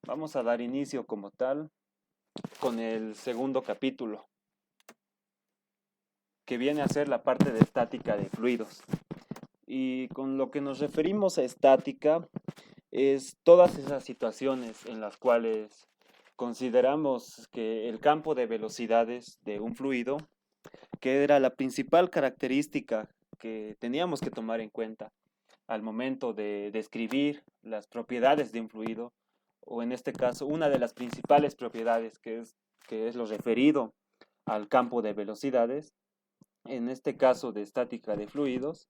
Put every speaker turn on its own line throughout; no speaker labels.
Vamos a dar inicio como tal con el segundo capítulo, que viene a ser la parte de estática de fluidos. Y con lo que nos referimos a estática es todas esas situaciones en las cuales consideramos que el campo de velocidades de un fluido, que era la principal característica que teníamos que tomar en cuenta al momento de describir las propiedades de un fluido, o en este caso una de las principales propiedades que es lo referido al campo de velocidades, en este caso de estática de fluidos,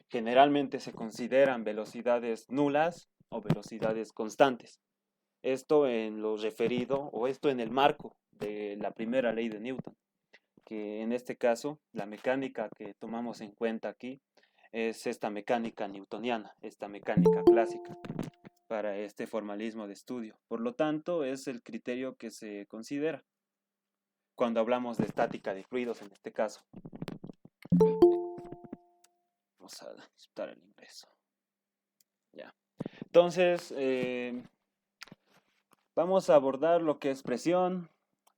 generalmente se consideran velocidades nulas o velocidades constantes. Esto en lo referido o esto en el marco de la primera ley de Newton, que en este caso la mecánica que tomamos en cuenta aquí es esta mecánica newtoniana, esta mecánica clásica para este formalismo de estudio. Por lo tanto, es el criterio que se considera cuando hablamos de estática de fluidos en este caso. Vamos a aceptar el ingreso. Ya. Entonces, vamos a abordar lo que es presión,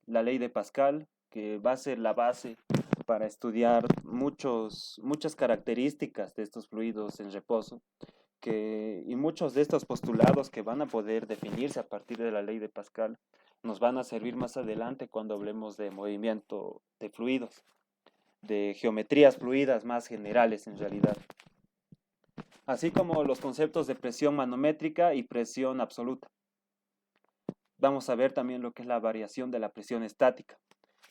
la ley de Pascal, que va a ser la base para estudiar muchas características de estos fluidos en reposo, y muchos de estos postulados que van a poder definirse a partir de la ley de Pascal nos van a servir más adelante cuando hablemos de movimiento de fluidos, de geometrías fluidas más generales en realidad, así como los conceptos de presión manométrica y presión absoluta. Vamos a ver también lo que es la variación de la presión estática.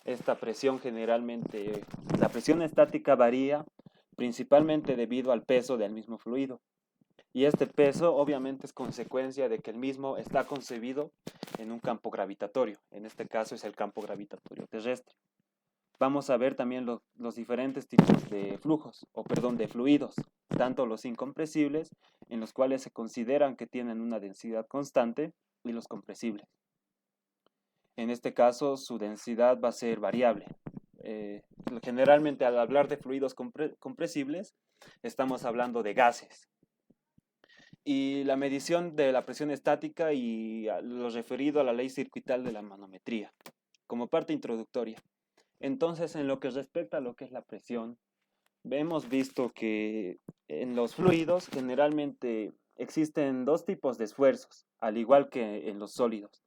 Esta presión generalmente, la presión estática varía principalmente debido al peso del mismo fluido. Y este peso obviamente es consecuencia de que el mismo está concebido en un campo gravitatorio. En este caso es el campo gravitatorio terrestre. Vamos a ver también los diferentes tipos de flujos, o perdón, de fluidos, tanto los incompresibles, en los cuales se consideran que tienen una densidad constante, y los compresibles. En este caso, su densidad va a ser variable. Generalmente, al hablar de fluidos compresibles, estamos hablando de gases. Y la medición de la presión estática y lo referido a la ley circuital de la manometría, como parte introductoria. Entonces, en lo que respecta a lo que es la presión, hemos visto que en los fluidos generalmente existen dos tipos de esfuerzos, al igual que en los sólidos.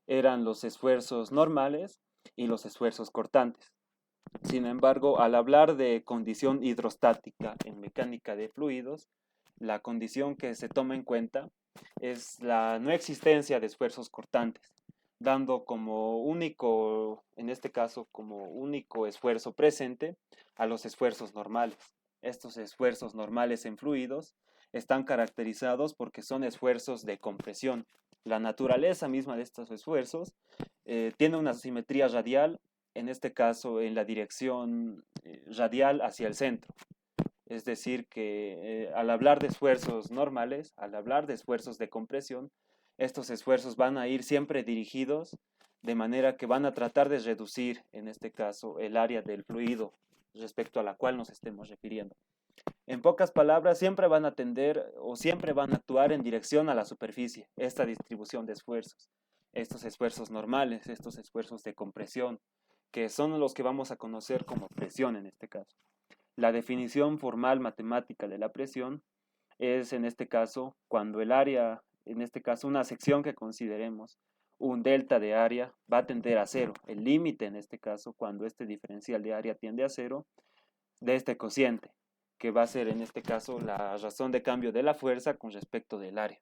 Eran los esfuerzos normales y los esfuerzos cortantes. Sin embargo, al hablar de condición hidrostática en mecánica de fluidos, la condición que se toma en cuenta es la no existencia de esfuerzos cortantes, dando como único, en este caso, como único esfuerzo presente a los esfuerzos normales. Estos esfuerzos normales en fluidos están caracterizados porque son esfuerzos de compresión. La naturaleza misma de estos esfuerzos tiene una simetría radial, en este caso en la dirección radial hacia el centro. Es decir, que al hablar de esfuerzos normales, al hablar de esfuerzos de compresión, estos esfuerzos van a ir siempre dirigidos de manera que van a tratar de reducir, en este caso, el área del fluido respecto a la cual nos estemos refiriendo. En pocas palabras, siempre van a tender o siempre van a actuar en dirección a la superficie, esta distribución de esfuerzos, estos esfuerzos normales, estos esfuerzos de compresión, que son los que vamos a conocer como presión en este caso. La definición formal matemática de la presión es en este caso cuando el área, en este caso una sección que consideremos un delta de área va a tender a cero. El límite en este caso, cuando este diferencial de área tiende a cero, de este cociente, que va a ser en este caso la razón de cambio de la fuerza con respecto del área.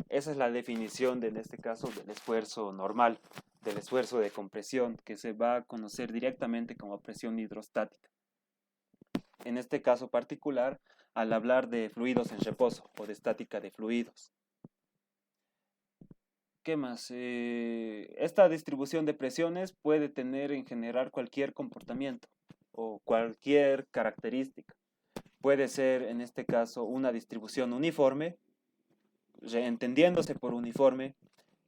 Esa es la definición en este caso del esfuerzo normal, del esfuerzo de compresión, que se va a conocer directamente como presión hidrostática. En este caso particular, al hablar de fluidos en reposo o de estática de fluidos. ¿Qué más? Esta distribución de presiones puede tener en general cualquier comportamiento o cualquier característica. Puede ser en este caso una distribución uniforme, entendiéndose por uniforme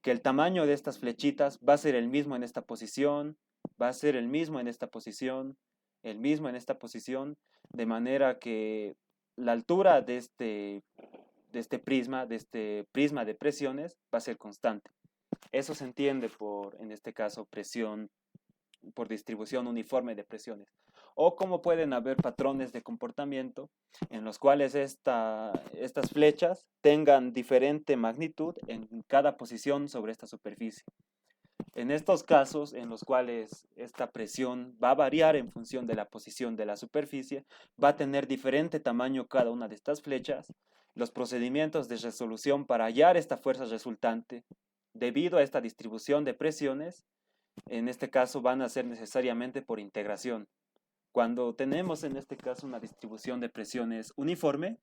que el tamaño de estas flechitas va a ser el mismo en esta posición, va a ser el mismo en esta posición, el mismo en esta posición, de manera que la altura de este prisma de presiones va a ser constante. Eso se entiende por, en este caso, presión por distribución uniforme de presiones. O como pueden haber patrones de comportamiento en los cuales estas flechas tengan diferente magnitud en cada posición sobre esta superficie. En estos casos en los cuales esta presión va a variar en función de la posición de la superficie, va a tener diferente tamaño cada una de estas flechas, los procedimientos de resolución para hallar esta fuerza resultante debido a esta distribución de presiones, en este caso van a ser necesariamente por integración. Cuando tenemos en este caso una distribución de presiones uniforme,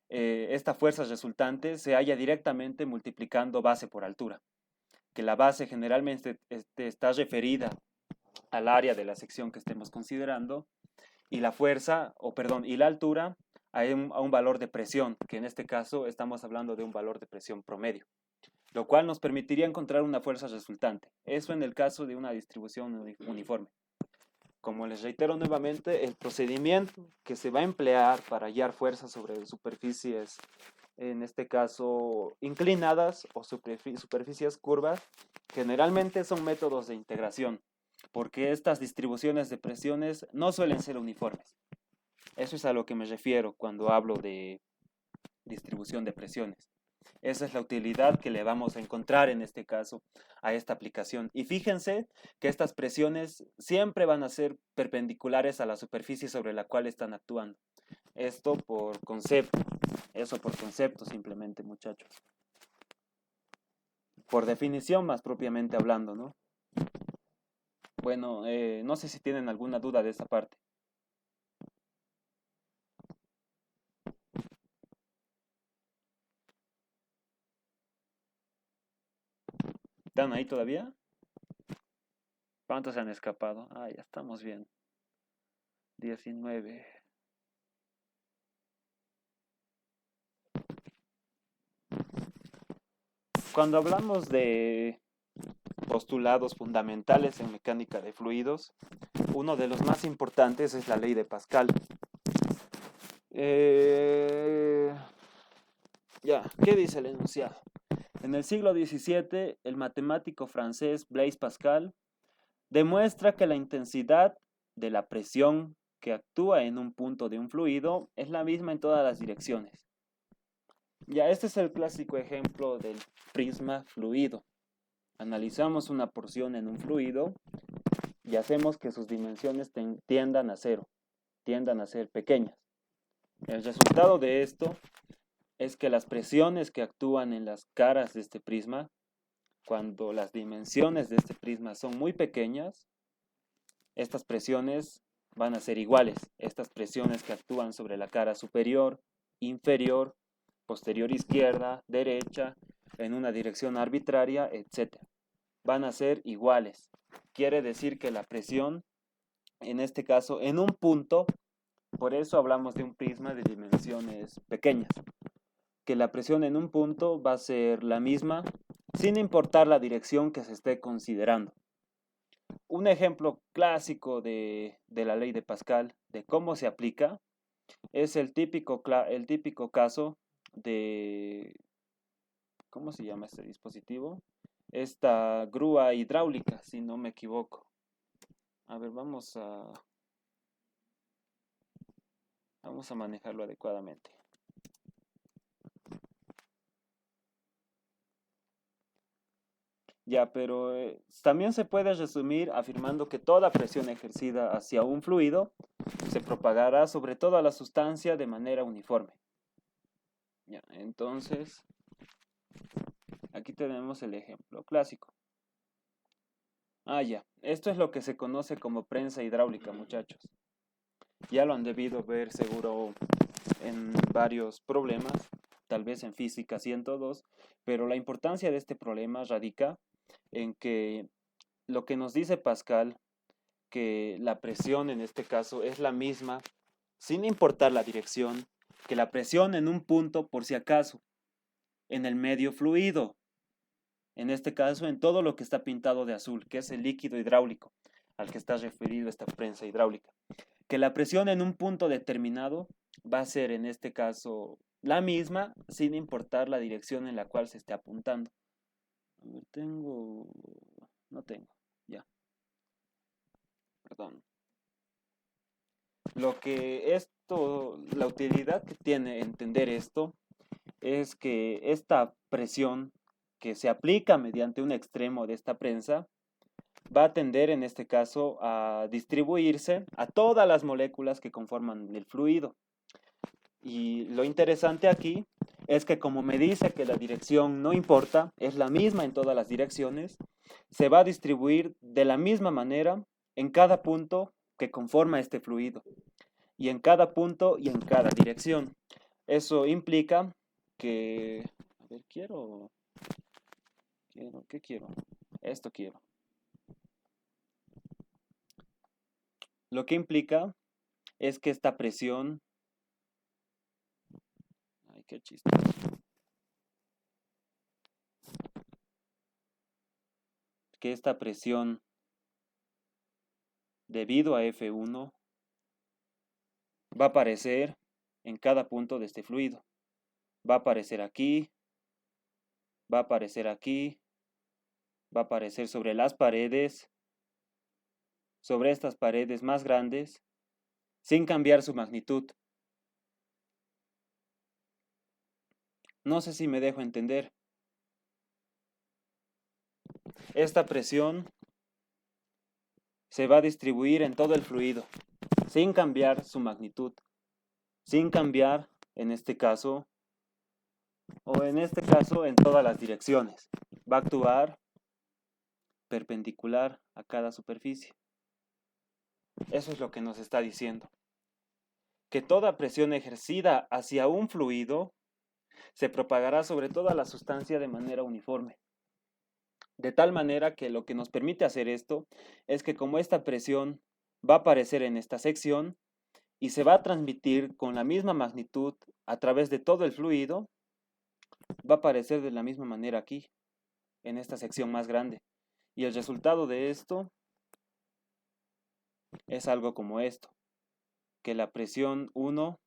esta fuerza resultante se halla directamente multiplicando base por altura, que la base generalmente está referida al área de la sección que estemos considerando, y la fuerza, o perdón, y la altura a un valor de presión, que en este caso estamos hablando de un valor de presión promedio, lo cual nos permitiría encontrar una fuerza resultante. Eso en el caso de una distribución uniforme. Como les reitero nuevamente, el procedimiento que se va a emplear para hallar fuerzas sobre superficies, en este caso inclinadas o superficies curvas, generalmente son métodos de integración, porque estas distribuciones de presiones no suelen ser uniformes. Eso es a lo que me refiero cuando hablo de distribución de presiones. Esa es la utilidad que le vamos a encontrar en este caso a esta aplicación. Y fíjense que estas presiones siempre van a ser perpendiculares a la superficie sobre la cual están actuando. Esto por concepto, eso por concepto simplemente, muchachos. Por definición más propiamente hablando, ¿no? Bueno, no sé si tienen alguna duda de esa parte. ¿Están ahí todavía? ¿Cuántos se han escapado? Ah, ya estamos bien. 19. Cuando hablamos de postulados fundamentales en mecánica de fluidos, uno de los más importantes es la ley de Pascal. ¿Qué dice el enunciado? En el siglo XVII, el matemático francés Blaise Pascal demuestra que la intensidad de la presión que actúa en un punto de un fluido es la misma en todas las direcciones. Ya, este es el clásico ejemplo del prisma fluido. Analizamos una porción en un fluido y hacemos que sus dimensiones tiendan a cero, tiendan a ser pequeñas. El resultado de esto es que las presiones que actúan en las caras de este prisma, cuando las dimensiones de este prisma son muy pequeñas, estas presiones van a ser iguales. Estas presiones que actúan sobre la cara superior, inferior, posterior izquierda, derecha, en una dirección arbitraria, etc. Van a ser iguales. Quiere decir que la presión, en este caso, en un punto, por eso hablamos de un prisma de dimensiones pequeñas, que la presión en un punto va a ser la misma sin importar la dirección que se esté considerando. Un ejemplo clásico de la ley de Pascal, de cómo se aplica, es el típico caso de, ¿cómo se llama este dispositivo? Esta grúa hidráulica, si no me equivoco. A ver, vamos a manejarlo adecuadamente. Ya, pero también se puede resumir afirmando que toda presión ejercida hacia un fluido se propagará sobre toda la sustancia de manera uniforme. Ya, entonces, aquí tenemos el ejemplo clásico. Ya, esto es lo que se conoce como prensa hidráulica, muchachos. Ya lo han debido ver seguro en varios problemas, tal vez en física 102, pero la importancia de este problema radica en que lo que nos dice Pascal, que la presión en este caso es la misma, sin importar la dirección, que la presión en un punto por si acaso, en el medio fluido, en este caso en todo lo que está pintado de azul, que es el líquido hidráulico, al que está referido esta prensa hidráulica. Que la presión en un punto determinado va a ser en este caso la misma, sin importar la dirección en la cual se esté apuntando. A ver, tengo... No tengo. Ya, perdón. La utilidad que tiene entender esto es que esta presión que se aplica mediante un extremo de esta prensa va a tender en este caso a distribuirse a todas las moléculas que conforman el fluido. Y lo interesante aquí es que como me dice que la dirección no importa, es la misma en todas las direcciones, se va a distribuir de la misma manera en cada punto que conforma este fluido, y en cada punto y en cada dirección. Eso implica que, a ver, ¿qué quiero? Esto quiero. Lo que implica es que esta presión, ay, qué chiste, que esta presión debido a F1 va a aparecer en cada punto de este fluido. Va a aparecer aquí, va a aparecer aquí, va a aparecer sobre las paredes, sobre estas paredes más grandes, sin cambiar su magnitud. No sé si me dejo entender. Esta presión se va a distribuir en todo el fluido, sin cambiar su magnitud, sin cambiar, en este caso, en todas las direcciones. Va a actuar perpendicular a cada superficie. Eso es lo que nos está diciendo. Que toda presión ejercida hacia un fluido se propagará sobre toda la sustancia de manera uniforme. De tal manera que lo que nos permite hacer esto es que como esta presión va a aparecer en esta sección y se va a transmitir con la misma magnitud a través de todo el fluido, va a aparecer de la misma manera aquí, en esta sección más grande. Y el resultado de esto es algo como esto, que la presión 1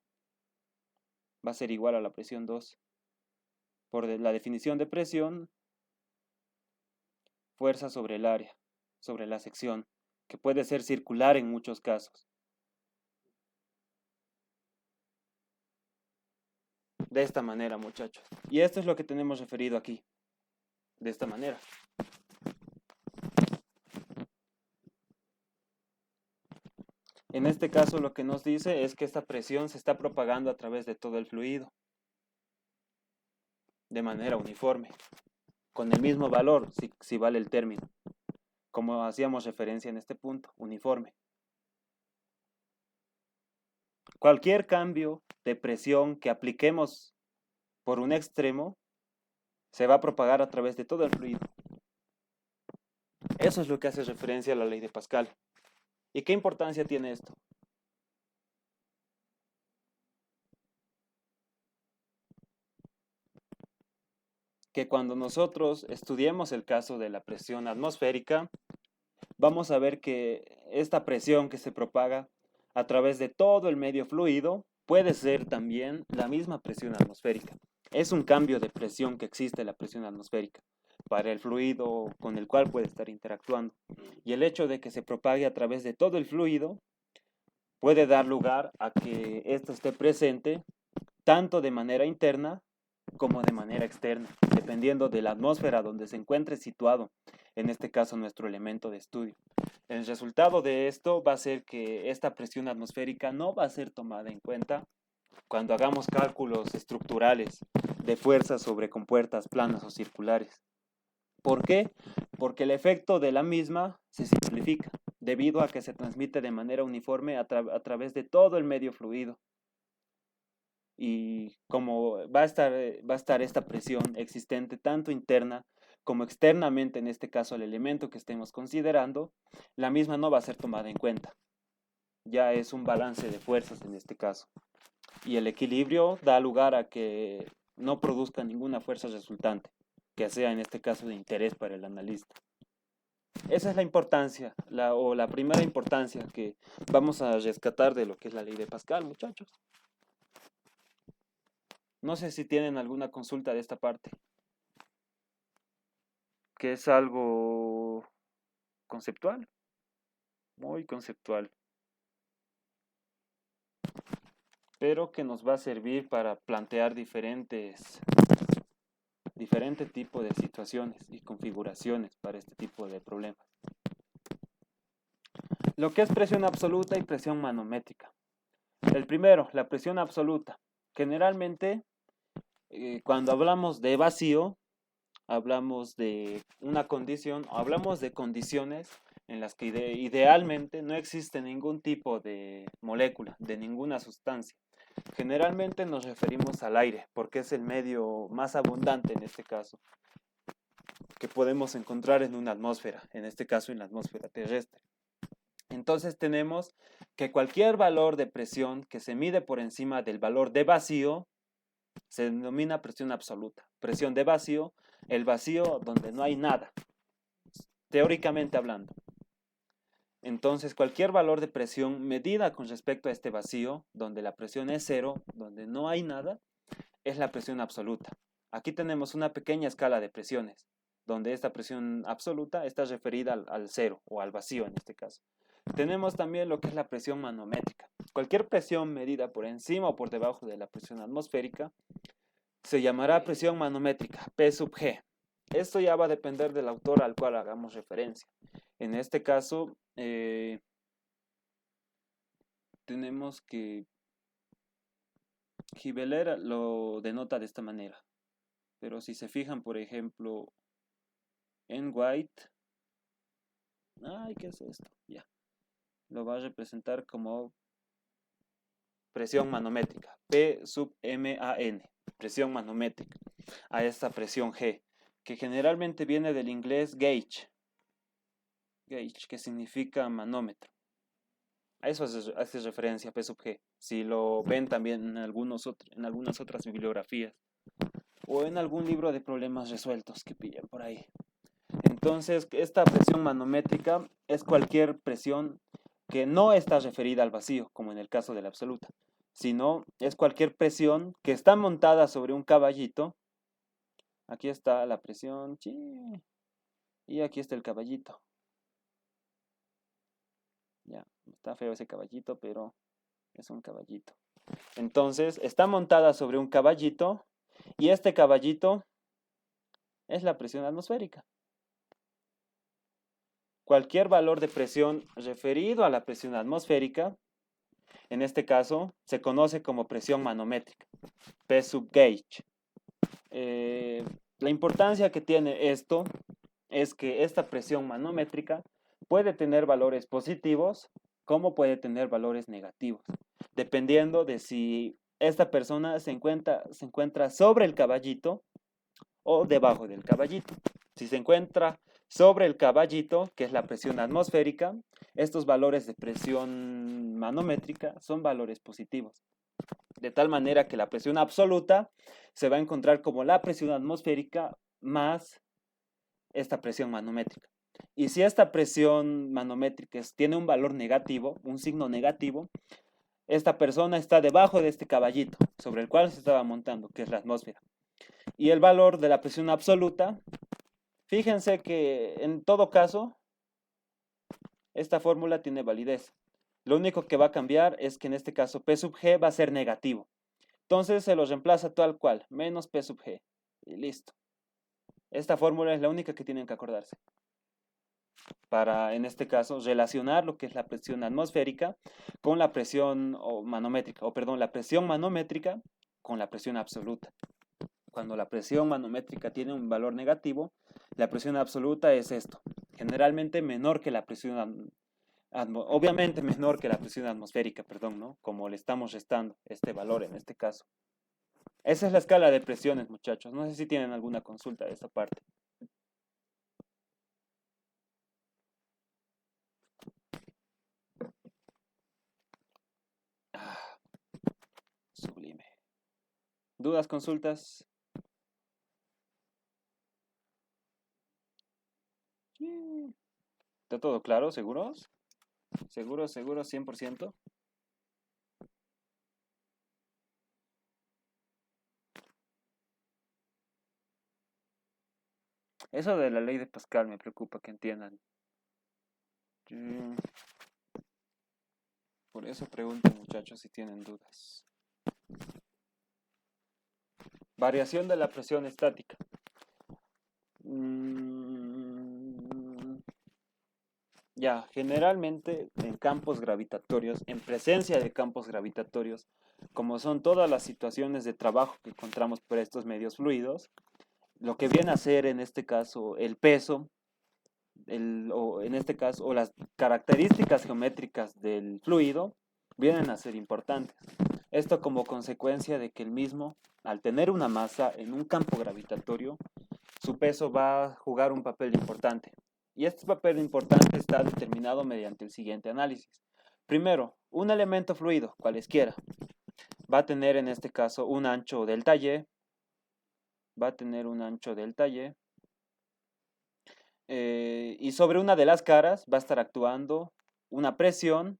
va a ser igual a la presión 2. Por la definición de presión, fuerza sobre el área, sobre la sección, que puede ser circular en muchos casos. De esta manera, muchachos. Y esto es lo que tenemos referido aquí. De esta manera. En este caso lo que nos dice es que esta presión se está propagando a través de todo el fluido. De manera uniforme. Con el mismo valor, si vale el término. Como hacíamos referencia en este punto, uniforme. Cualquier cambio de presión que apliquemos por un extremo se va a propagar a través de todo el fluido. Eso es lo que hace referencia a la ley de Pascal. ¿Y qué importancia tiene esto? Que cuando nosotros estudiemos el caso de la presión atmosférica, vamos a ver que esta presión que se propaga a través de todo el medio fluido puede ser también la misma presión atmosférica. Es un cambio de presión que existe la presión atmosférica para el fluido con el cual puede estar interactuando. Y el hecho de que se propague a través de todo el fluido puede dar lugar a que esto esté presente tanto de manera interna como de manera externa, dependiendo de la atmósfera donde se encuentre situado, en este caso nuestro elemento de estudio. El resultado de esto va a ser que esta presión atmosférica no va a ser tomada en cuenta cuando hagamos cálculos estructurales de fuerzas sobre compuertas planas o circulares. ¿Por qué? Porque el efecto de la misma se simplifica, debido a que se transmite de manera uniforme a través de todo el medio fluido. Y como va a estar esta presión existente tanto interna como externamente, en este caso el elemento que estemos considerando, la misma no va a ser tomada en cuenta. Ya es un balance de fuerzas en este caso. Y el equilibrio da lugar a que no produzca ninguna fuerza resultante, que sea en este caso de interés para el analista. Esa es la importancia, la primera importancia que vamos a rescatar de lo que es la ley de Pascal, muchachos. No sé si tienen alguna consulta de esta parte. que es algo conceptual, muy conceptual, pero que nos va a servir para plantear diferentes tipos de situaciones y configuraciones para este tipo de problemas. Lo que es presión absoluta y presión manométrica. El primero, la presión absoluta. Generalmente, cuando hablamos de vacío, hablamos de una condición, hablamos de condiciones en las que idealmente no existe ningún tipo de molécula, de ninguna sustancia. Generalmente nos referimos al aire, porque es el medio más abundante en este caso, que podemos encontrar en una atmósfera, en este caso en la atmósfera terrestre. Entonces tenemos que cualquier valor de presión que se mide por encima del valor de vacío se denomina presión absoluta. Presión de vacío, el vacío donde no hay nada, teóricamente hablando. Entonces cualquier valor de presión medida con respecto a este vacío, donde la presión es cero, donde no hay nada, es la presión absoluta. Aquí tenemos una pequeña escala de presiones, donde esta presión absoluta está referida al cero o al vacío en este caso. Tenemos también lo que es la presión manométrica. Cualquier presión medida por encima o por debajo de la presión atmosférica se llamará presión manométrica, P sub G. Esto ya va a depender del autor al cual hagamos referencia. En este caso, tenemos que Gibeler lo denota de esta manera. Pero si se fijan, por ejemplo, en White, ay, ¿qué es esto? Ya, lo va a representar como presión manométrica, P sub MAN, presión manométrica, a esta presión G, que generalmente viene del inglés gauge, que significa manómetro. A eso hace referencia P sub G, si lo ven también en algunas otras bibliografías, o en algún libro de problemas resueltos que pillen por ahí. Entonces, esta presión manométrica es cualquier presión que no está referida al vacío, como en el caso de la absoluta, sino es cualquier presión que está montada sobre un caballito. Aquí está la presión, y aquí está el caballito. Ya, está feo ese caballito, pero es un caballito. Entonces, está montada sobre un caballito, y este caballito es la presión atmosférica. Cualquier valor de presión referido a la presión atmosférica, en este caso, se conoce como presión manométrica, P sub gauge. La importancia que tiene esto es que esta presión manométrica puede tener valores positivos como puede tener valores negativos, dependiendo de si esta persona se encuentra sobre el caballito o debajo del caballito. Si se encuentra sobre el caballito, que es la presión atmosférica, estos valores de presión manométrica son valores positivos. De tal manera que la presión absoluta se va a encontrar como la presión atmosférica más esta presión manométrica. Y si esta presión manométrica tiene un valor negativo, un signo negativo, esta persona está debajo de este caballito sobre el cual se estaba montando, que es la atmósfera. Y el valor de la presión absoluta, fíjense que en todo caso, esta fórmula tiene validez. Lo único que va a cambiar es que en este caso P sub G va a ser negativo. Entonces se los reemplaza tal cual, menos P sub G. Y listo. Esta fórmula es la única que tienen que acordarse. Para, en este caso, relacionar lo que es la presión atmosférica con la presión manométrica, la presión manométrica con la presión absoluta. Cuando la presión manométrica tiene un valor negativo, la presión absoluta es esto, generalmente menor que la presión, obviamente menor que la presión atmosférica, perdón, ¿no? Como le estamos restando este valor en este caso. Esa es la escala de presiones, muchachos. No sé si tienen alguna consulta de esta parte. Ah, sublime. ¿Dudas, consultas? ¿Está todo claro? ¿Seguros? ¿Seguros, seguros, 100%? Eso de la ley de Pascal me preocupa que entiendan. Mm, Por eso pregunto, muchachos, si tienen dudas. Variación de la presión estática. Mm, Ya, generalmente en campos gravitatorios, en presencia de campos gravitatorios, como son todas las situaciones de trabajo que encontramos por estos medios fluidos, lo que viene a ser en este caso el peso, o en este caso, o las características geométricas del fluido, vienen a ser importantes. Esto como consecuencia de que el mismo, al tener una masa en un campo gravitatorio, su peso va a jugar un papel importante. Y este papel importante está determinado mediante el siguiente análisis. Primero, un elemento fluido, cualesquiera, va a tener en este caso un ancho delta Y, va a tener un ancho delta Y, y sobre una de las caras va a estar actuando una presión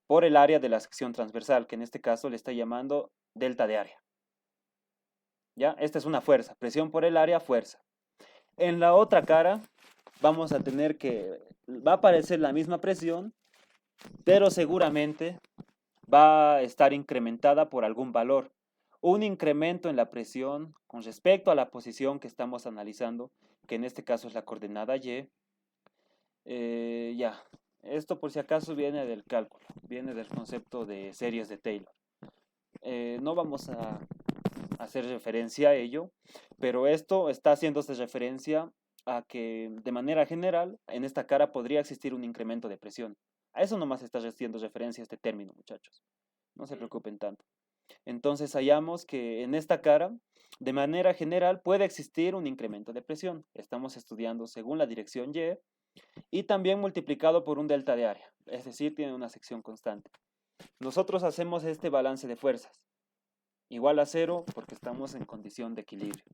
por el área de la sección transversal, que en este caso le está llamando delta de área. ¿Ya? Esta es una fuerza, presión por el área, fuerza. En la otra cara vamos a tener que, va a aparecer la misma presión, pero seguramente va a estar incrementada por algún valor. Un incremento en la presión con respecto a la posición que estamos analizando, que en este caso es la coordenada Y. Ya, esto por si acaso viene del cálculo, viene del concepto de series de Taylor. No vamos a hacer referencia a ello, pero esto está haciéndose referencia a que de manera general en esta cara podría existir un incremento de presión. A eso nomás está haciendo referencia este término, muchachos. No se preocupen tanto. Entonces hallamos que en esta cara, de manera general, puede existir un incremento de presión. Estamos estudiando según la dirección y también multiplicado por un delta de área, es decir, tiene una sección constante. Nosotros hacemos este balance de fuerzas, igual a cero porque estamos en condición de equilibrio.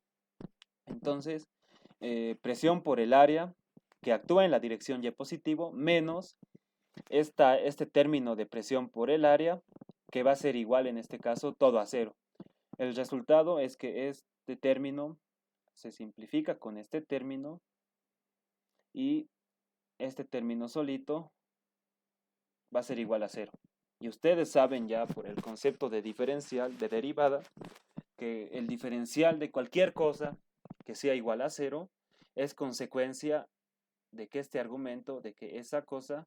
Entonces, presión por el área que actúa en la dirección Y positivo menos este término de presión por el área que va a ser igual en este caso todo a cero. El resultado es que este término se simplifica con este término y este término solito va a ser igual a cero. Y ustedes saben ya por el concepto de diferencial, de derivada, que el diferencial de cualquier cosa que sea igual a cero es consecuencia de que este argumento, de que esa cosa,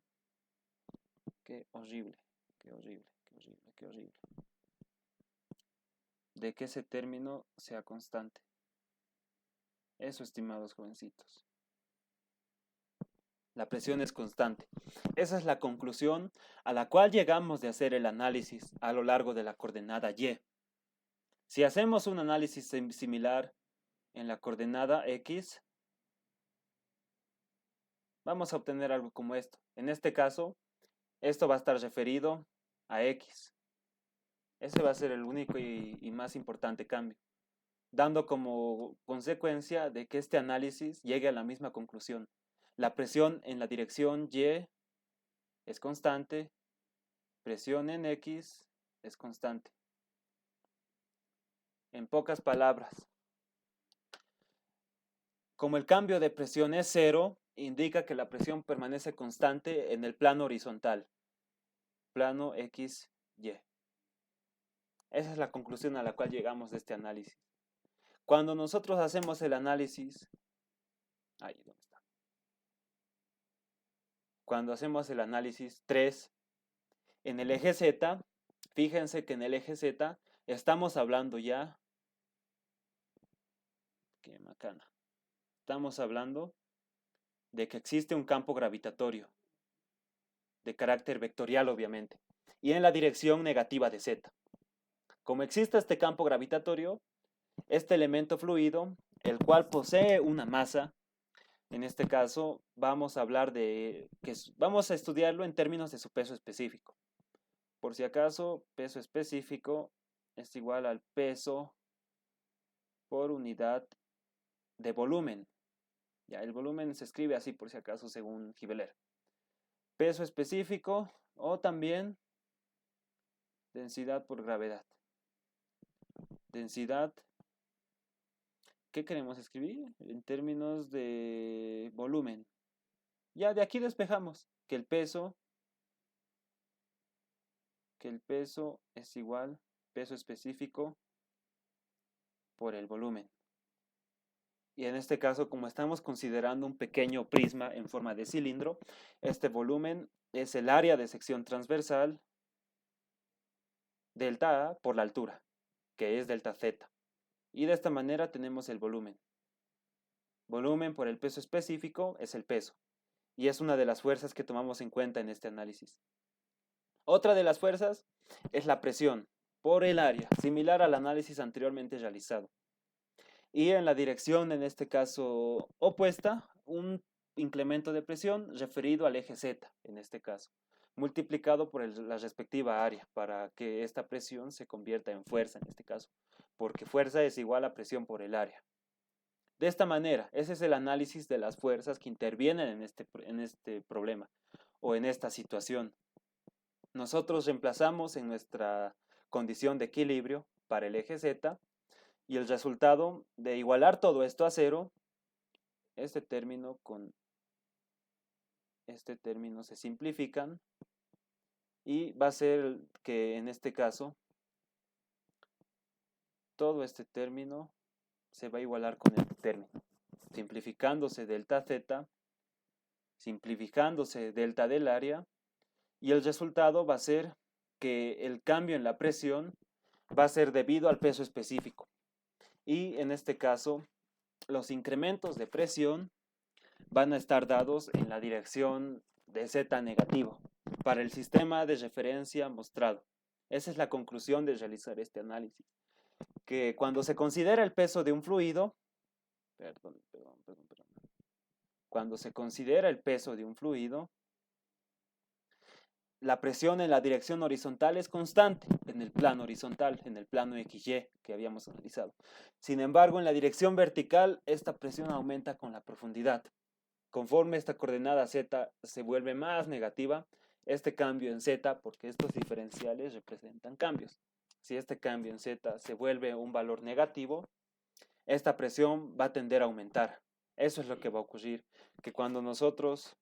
qué horrible, qué horrible, qué horrible, qué horrible, de que ese término sea constante. Eso, estimados jovencitos. La presión es constante. Esa es la conclusión a la cual llegamos de hacer el análisis a lo largo de la coordenada Y. Si hacemos un análisis similar en la coordenada X, vamos a obtener algo como esto. En este caso, esto va a estar referido a X. Ese va a ser el único y más importante cambio, dando como consecuencia de que este análisis llegue a la misma conclusión. La presión en la dirección Y es constante, presión en X es constante. En pocas palabras, como el cambio de presión es cero, indica que la presión permanece constante en el plano horizontal, plano X, Y. Esa es la conclusión a la cual llegamos de este análisis. Cuando nosotros hacemos el análisis, ahí, ¿dónde está? Cuando hacemos el análisis 3 en el eje Z, fíjense que en el eje Z estamos hablando ya, qué macana, estamos hablando de que existe un campo gravitatorio, de carácter vectorial obviamente, y en la dirección negativa de Z. Como existe este campo gravitatorio, este elemento fluido, el cual posee una masa, en este caso vamos a hablar de, vamos a estudiarlo en términos de su peso específico. Por si acaso, peso específico es igual al peso por unidad de volumen. Ya, el volumen se escribe así por si acaso según Gibeler. Peso específico o también densidad por gravedad. Densidad ¿qué queremos escribir? En términos de volumen. Ya de aquí despejamos que el peso es igual, peso específico por el volumen. Y en este caso, como estamos considerando un pequeño prisma en forma de cilindro, este volumen es el área de sección transversal delta A por la altura, que es delta Z. Y de esta manera tenemos el volumen. Volumen por el peso específico es el peso. Y es una de las fuerzas que tomamos en cuenta en este análisis. Otra de las fuerzas es la presión por el área, similar al análisis anteriormente realizado. Y en la dirección, en este caso opuesta, un incremento de presión referido al eje Z, en este caso, multiplicado por la respectiva área, para que esta presión se convierta en fuerza, en este caso, porque fuerza es igual a presión por el área. De esta manera, ese es el análisis de las fuerzas que intervienen en este problema o en esta situación. Nosotros reemplazamos en nuestra condición de equilibrio para el eje Z y el resultado de igualar todo esto a cero, este término con este término se simplifican y va a ser que en este caso todo este término se va a igualar con este término, simplificándose delta Z, simplificándose delta del área, y el resultado va a ser que el cambio en la presión va a ser debido al peso específico. Y en este caso, los incrementos de presión van a estar dados en la dirección de Z negativo para el sistema de referencia mostrado. Esa es la conclusión de realizar este análisis, que cuando se considera el peso de un fluido, cuando se considera el peso de un fluido, la presión en la dirección horizontal es constante en el plano horizontal, en el plano XY que habíamos analizado. Sin embargo, en la dirección vertical, esta presión aumenta con la profundidad. Conforme esta coordenada Z se vuelve más negativa, este cambio en Z, porque estos diferenciales representan cambios. Si este cambio en Z se vuelve un valor negativo, esta presión va a tender a aumentar. Eso es lo que va a ocurrir, que cuando nosotros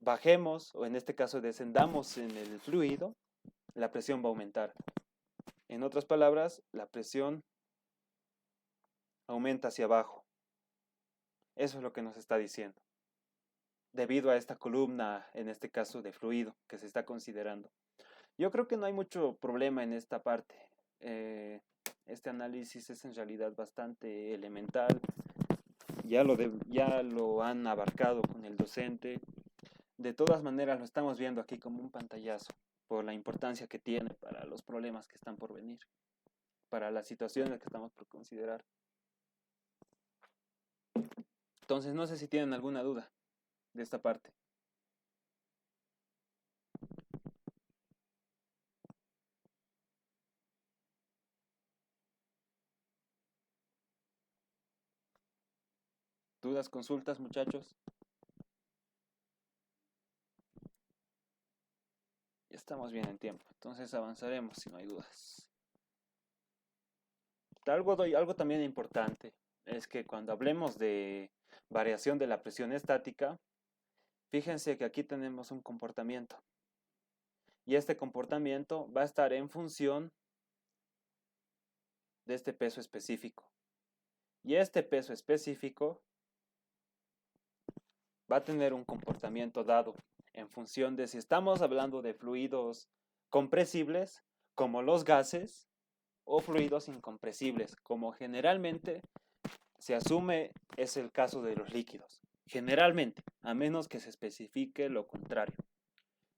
bajemos, o en este caso descendamos en el fluido, la presión va a aumentar. En otras palabras, la presión aumenta hacia abajo. Eso es lo que nos está diciendo, debido a esta columna, en este caso de fluido, que se está considerando. Yo creo que no hay mucho problema en esta parte. Este análisis es en realidad bastante elemental. Ya lo han abarcado con el docente. De todas maneras, lo estamos viendo aquí como un pantallazo por la importancia que tiene para los problemas que están por venir, para las situaciones que estamos por considerar. Entonces, no sé si tienen alguna duda de esta parte. ¿Dudas, consultas, muchachos? Ya estamos bien en tiempo, entonces avanzaremos si no hay dudas. Algo también importante es que cuando hablemos de variación de la presión estática, fíjense que aquí tenemos un comportamiento. Y este comportamiento va a estar en función de este peso específico. Y este peso específico va a tener un comportamiento dado en función de si estamos hablando de fluidos compresibles, como los gases, o fluidos incompresibles, como generalmente se asume es el caso de los líquidos. Generalmente, a menos que se especifique lo contrario.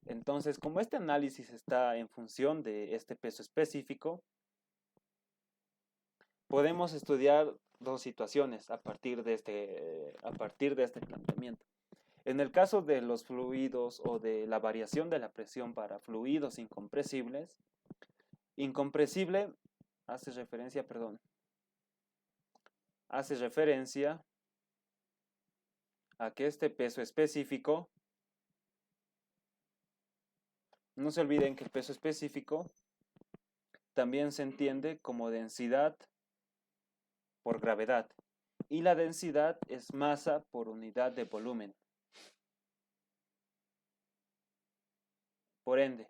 Entonces, como este análisis está en función de este peso específico, podemos estudiar dos situaciones a partir de este planteamiento. En el caso de los fluidos o de la variación de la presión para fluidos incompresibles, incompresible hace referencia a que este peso específico, no se olviden que el peso específico también se entiende como densidad por gravedad. y la densidad es masa por unidad de volumen. Por ende,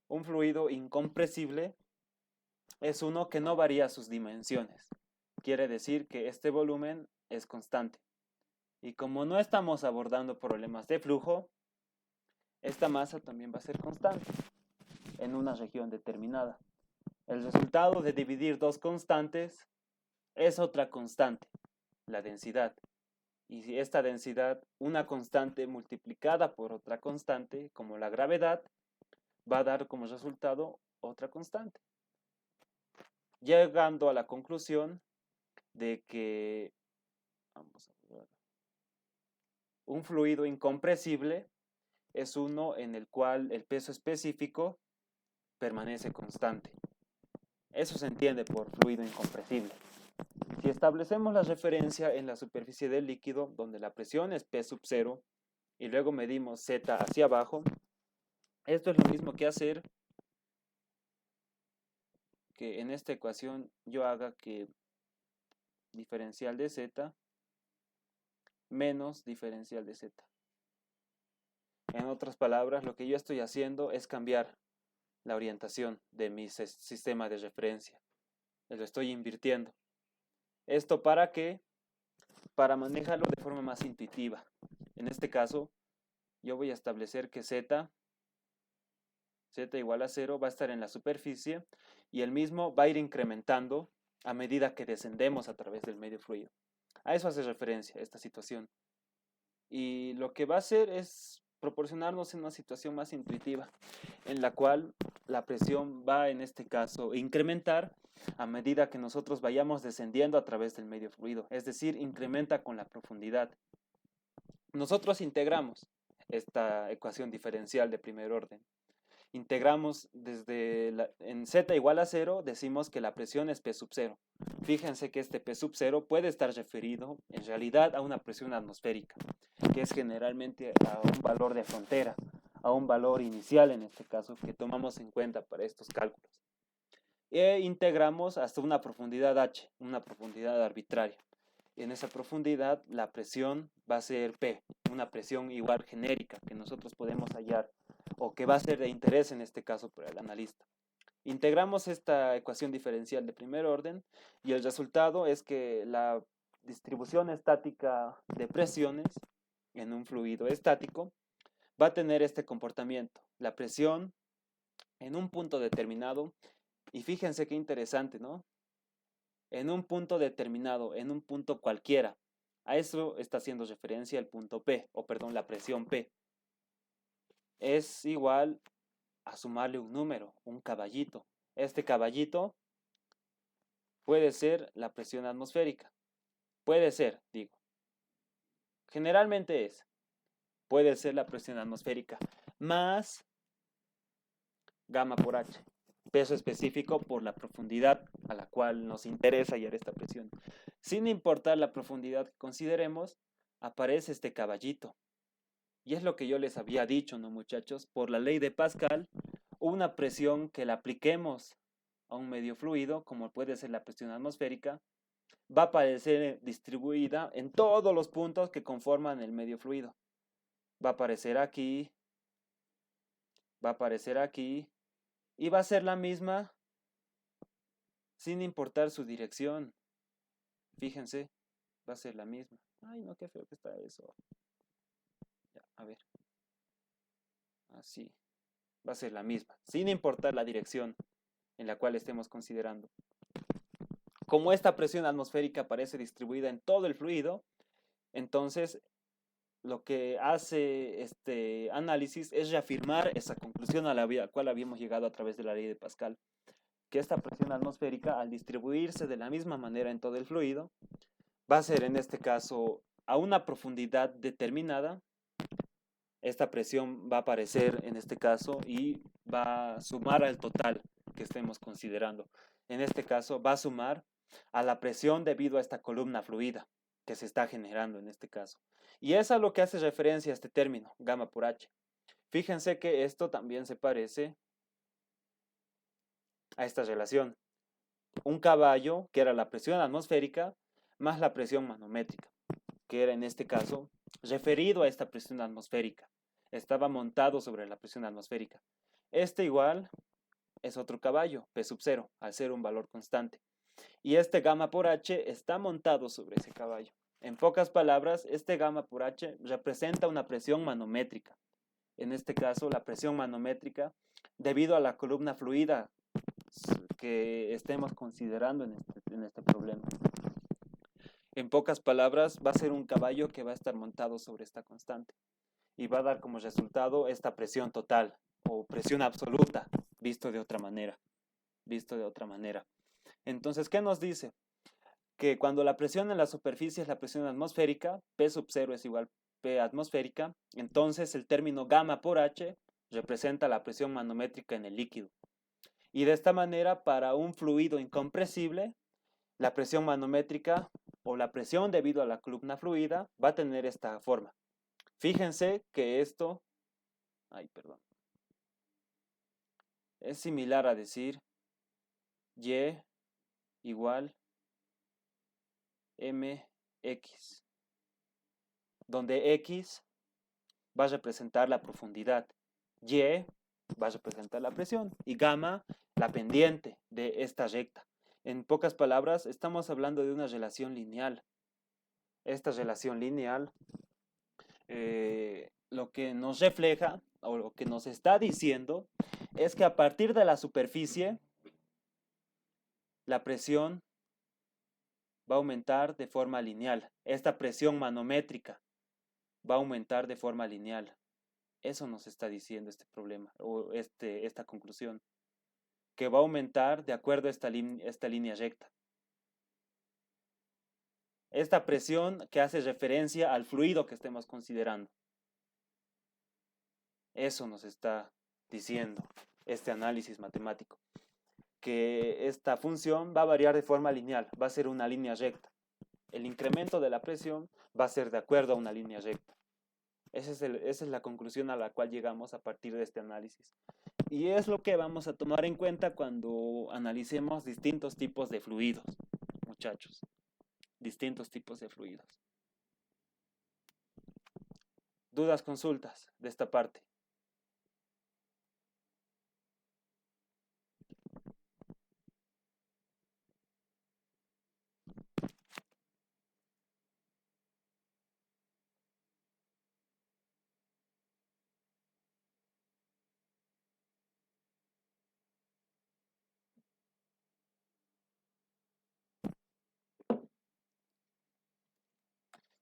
un fluido incompresible es uno que no varía sus dimensiones. Quiere decir que este volumen es constante. Y como no estamos abordando problemas de flujo, esta masa también va a ser constante en una región determinada. El resultado de dividir dos constantes es otra constante, la densidad. Y si esta densidad, una constante multiplicada por otra constante, como la gravedad, va a dar como resultado otra constante. Llegando a la conclusión de que un fluido incompresible es uno en el cual el peso específico permanece constante. Eso se entiende por fluido incompresible. Si establecemos la referencia en la superficie del líquido, donde la presión es P sub 0, y luego medimos Z hacia abajo, esto es lo mismo que hacer que en esta ecuación yo haga que diferencial de Z menos diferencial de Z. En otras palabras, lo que yo estoy haciendo es cambiar la orientación de mi sistema de referencia. Lo estoy invirtiendo. ¿Esto para qué? Para manejarlo de forma más intuitiva. En este caso, yo voy a establecer que Z igual a 0 va a estar en la superficie y el mismo va a ir incrementando a medida que descendemos a través del medio fluido. A eso hace referencia esta situación. Y lo que va a hacer es proporcionarnos una situación más intuitiva, en la cual la presión va, en este caso, incrementar a medida que nosotros vayamos descendiendo a través del medio fluido, es decir, incrementa con la profundidad. Nosotros integramos esta ecuación diferencial de primer orden. Integramos en Z igual a 0, decimos que la presión es P sub 0. Fíjense que este P sub 0 puede estar referido en realidad a una presión atmosférica, que es generalmente a un valor de frontera, a un valor inicial en este caso, que tomamos en cuenta para estos cálculos. E integramos hasta una profundidad H, una profundidad arbitraria. En esa profundidad la presión va a ser P, una presión igual genérica que nosotros podemos hallar o que va a ser de interés en este caso para el analista. Integramos esta ecuación diferencial de primer orden y el resultado es que la distribución estática de presiones en un fluido estático va a tener este comportamiento. La presión en un punto determinado, y fíjense qué interesante, ¿no? En un punto determinado, en un punto cualquiera. A eso está haciendo referencia el punto P, o perdón, la presión P. Es igual a sumarle un número, un caballito. Este caballito puede ser la presión atmosférica. Puede ser, digo. Generalmente puede ser la presión atmosférica más gamma por H. Peso específico por la profundidad a la cual nos interesa hallar esta presión. Sin importar la profundidad que consideremos, aparece este caballito. Y es lo que yo les había dicho, ¿no, muchachos? Por la ley de Pascal, una presión que la apliquemos a un medio fluido, como puede ser la presión atmosférica, va a aparecer distribuida en todos los puntos que conforman el medio fluido. Va a aparecer aquí, va a aparecer aquí, y va a ser la misma sin importar su dirección. Fíjense, va a ser la misma. Ay, no, qué feo que está eso. Ya, a ver. Así. Va a ser la misma, sin importar la dirección en la cual estemos considerando. Como esta presión atmosférica aparece distribuida en todo el fluido, entonces lo que hace este análisis es reafirmar esa conclusión a la cual habíamos llegado a través de la ley de Pascal, que esta presión atmosférica, al distribuirse de la misma manera en todo el fluido, va a ser en este caso a una profundidad determinada. Esta presión va a aparecer en este caso y va a sumar al total que estemos considerando. En este caso va a sumar a la presión debido a esta columna fluida que se está generando en este caso. Y es a lo que hace referencia a este término, gamma por H. Fíjense que esto también se parece a esta relación. un caballo, que era la presión atmosférica, más la presión manométrica, que era en este caso referido a esta presión atmosférica. Estaba montado sobre la presión atmosférica. Este igual es otro caballo, P sub 0, al ser un valor constante. Y este gamma por H está montado sobre ese caballo. En pocas palabras, este gamma por H representa una presión manométrica. En este caso, la presión manométrica, debido a la columna fluida que estemos considerando en este problema. En pocas palabras, va a ser un caballo que va a estar montado sobre esta constante y va a dar como resultado esta presión total o presión absoluta, visto de otra manera. Visto de otra manera. Entonces, ¿qué nos dice? Que cuando la presión en la superficie es la presión atmosférica, P sub 0 es igual P atmosférica, entonces el término gamma por H representa la presión manométrica en el líquido. Y de esta manera, para un fluido incompresible, la presión manométrica o la presión debido a la columna fluida va a tener esta forma. Fíjense que esto, es similar a decir Y igual mx, donde x va a representar la profundidad, y va a representar la presión y gamma la pendiente de esta recta. En pocas palabras, estamos hablando de una relación lineal. Esta relación lineal lo que nos refleja o lo que nos está diciendo es que a partir de la superficie la presión va a aumentar de forma lineal. Esta presión manométrica va a aumentar de forma lineal. Eso nos está diciendo este problema o esta conclusión, que va a aumentar de acuerdo a esta línea recta. Esta presión que hace referencia al fluido que estemos considerando. Eso nos está diciendo este análisis matemático, que esta función va a variar de forma lineal, va a ser una línea recta. El incremento de la presión va a ser de acuerdo a una línea recta. Esa es la conclusión a la cual llegamos a partir de este análisis. Y es lo que vamos a tomar en cuenta cuando analicemos distintos tipos de fluidos, muchachos. Distintos tipos de fluidos. Dudas, consultas de esta parte.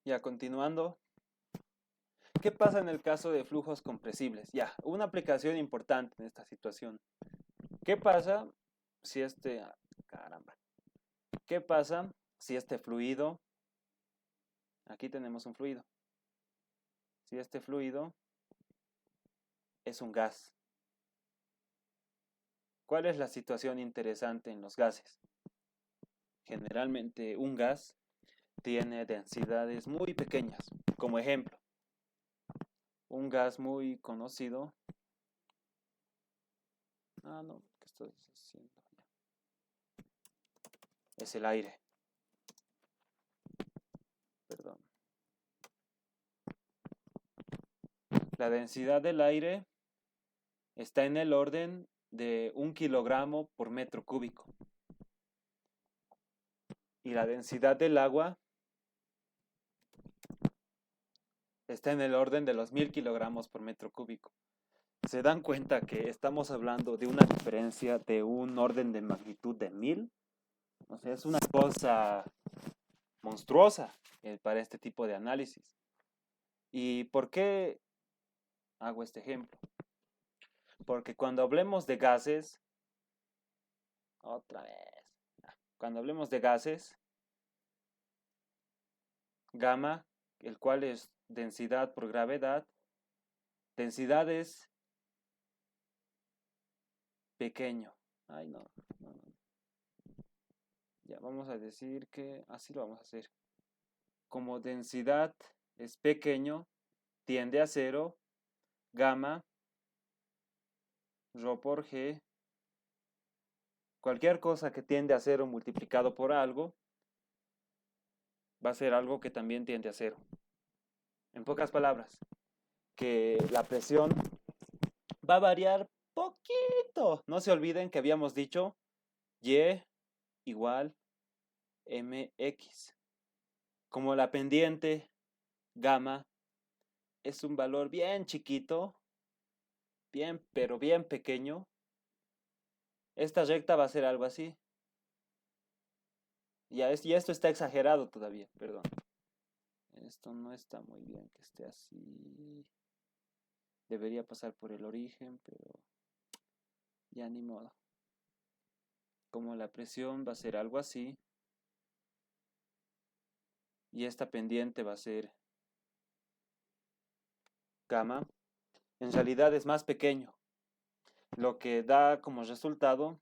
Ya, continuando. ¿Qué pasa en el caso de flujos compresibles? Ya, una aplicación importante en esta situación. ¿Qué pasa si caramba. ¿Qué pasa si este fluido, aquí tenemos un fluido, si este fluido es un gas? ¿Cuál es la situación interesante en los gases? Generalmente un gas tiene densidades muy pequeñas. Como ejemplo, un gas muy conocido. No, ¿qué estoy haciendo? Es el aire. Perdón. La densidad del aire está en el orden de 1 kilogramo por metro cúbico. Y la densidad del agua está en el orden de los 1000 kilogramos por metro cúbico. ¿Se dan cuenta que estamos hablando de una diferencia de un orden de magnitud de 1000? O sea, es una cosa monstruosa para este tipo de análisis. ¿Y por qué hago este ejemplo? Porque cuando hablemos de gases, otra vez, cuando hablemos de gases, gamma, el cual es densidad por gravedad, densidad es pequeño. Ay, no. Ya, vamos a decir que así lo vamos a hacer. Como densidad es pequeño, tiende a cero, gamma, rho por g, Cualquier cosa que tiende a cero multiplicado por algo va a ser algo que también tiende a cero. En pocas palabras, que la presión va a variar poquito. No se olviden que habíamos dicho Y igual mx. Como la pendiente gamma es un valor bien chiquito, bien, pero bien pequeño, esta recta va a ser algo así. Y esto está exagerado todavía, perdón. Esto no está muy bien que esté así. Debería pasar por el origen, pero ya ni modo. Como la presión va a ser algo así. Y esta pendiente va a ser gamma. En realidad es más pequeño. Lo que da como resultado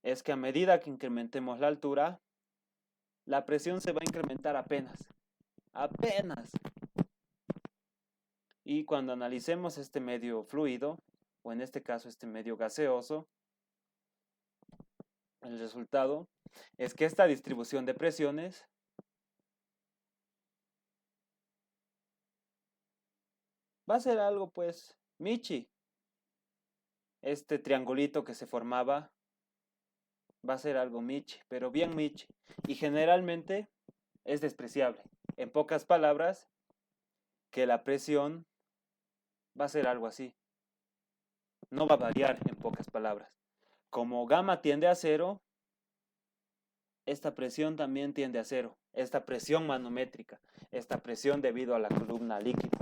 es que a medida que incrementemos la altura, la presión se va a incrementar apenas. Apenas. Y cuando analicemos este medio fluido, o en este caso este medio gaseoso, el resultado es que esta distribución de presiones va a ser algo pues Michi. Este triangulito que se formaba va a ser algo Michi, pero bien Michi. Y generalmente es despreciable. En pocas palabras, que la presión va a ser algo así. No va a variar en pocas palabras. Como gamma tiende a cero, esta presión también tiende a cero. Esta presión manométrica, esta presión debido a la columna líquida.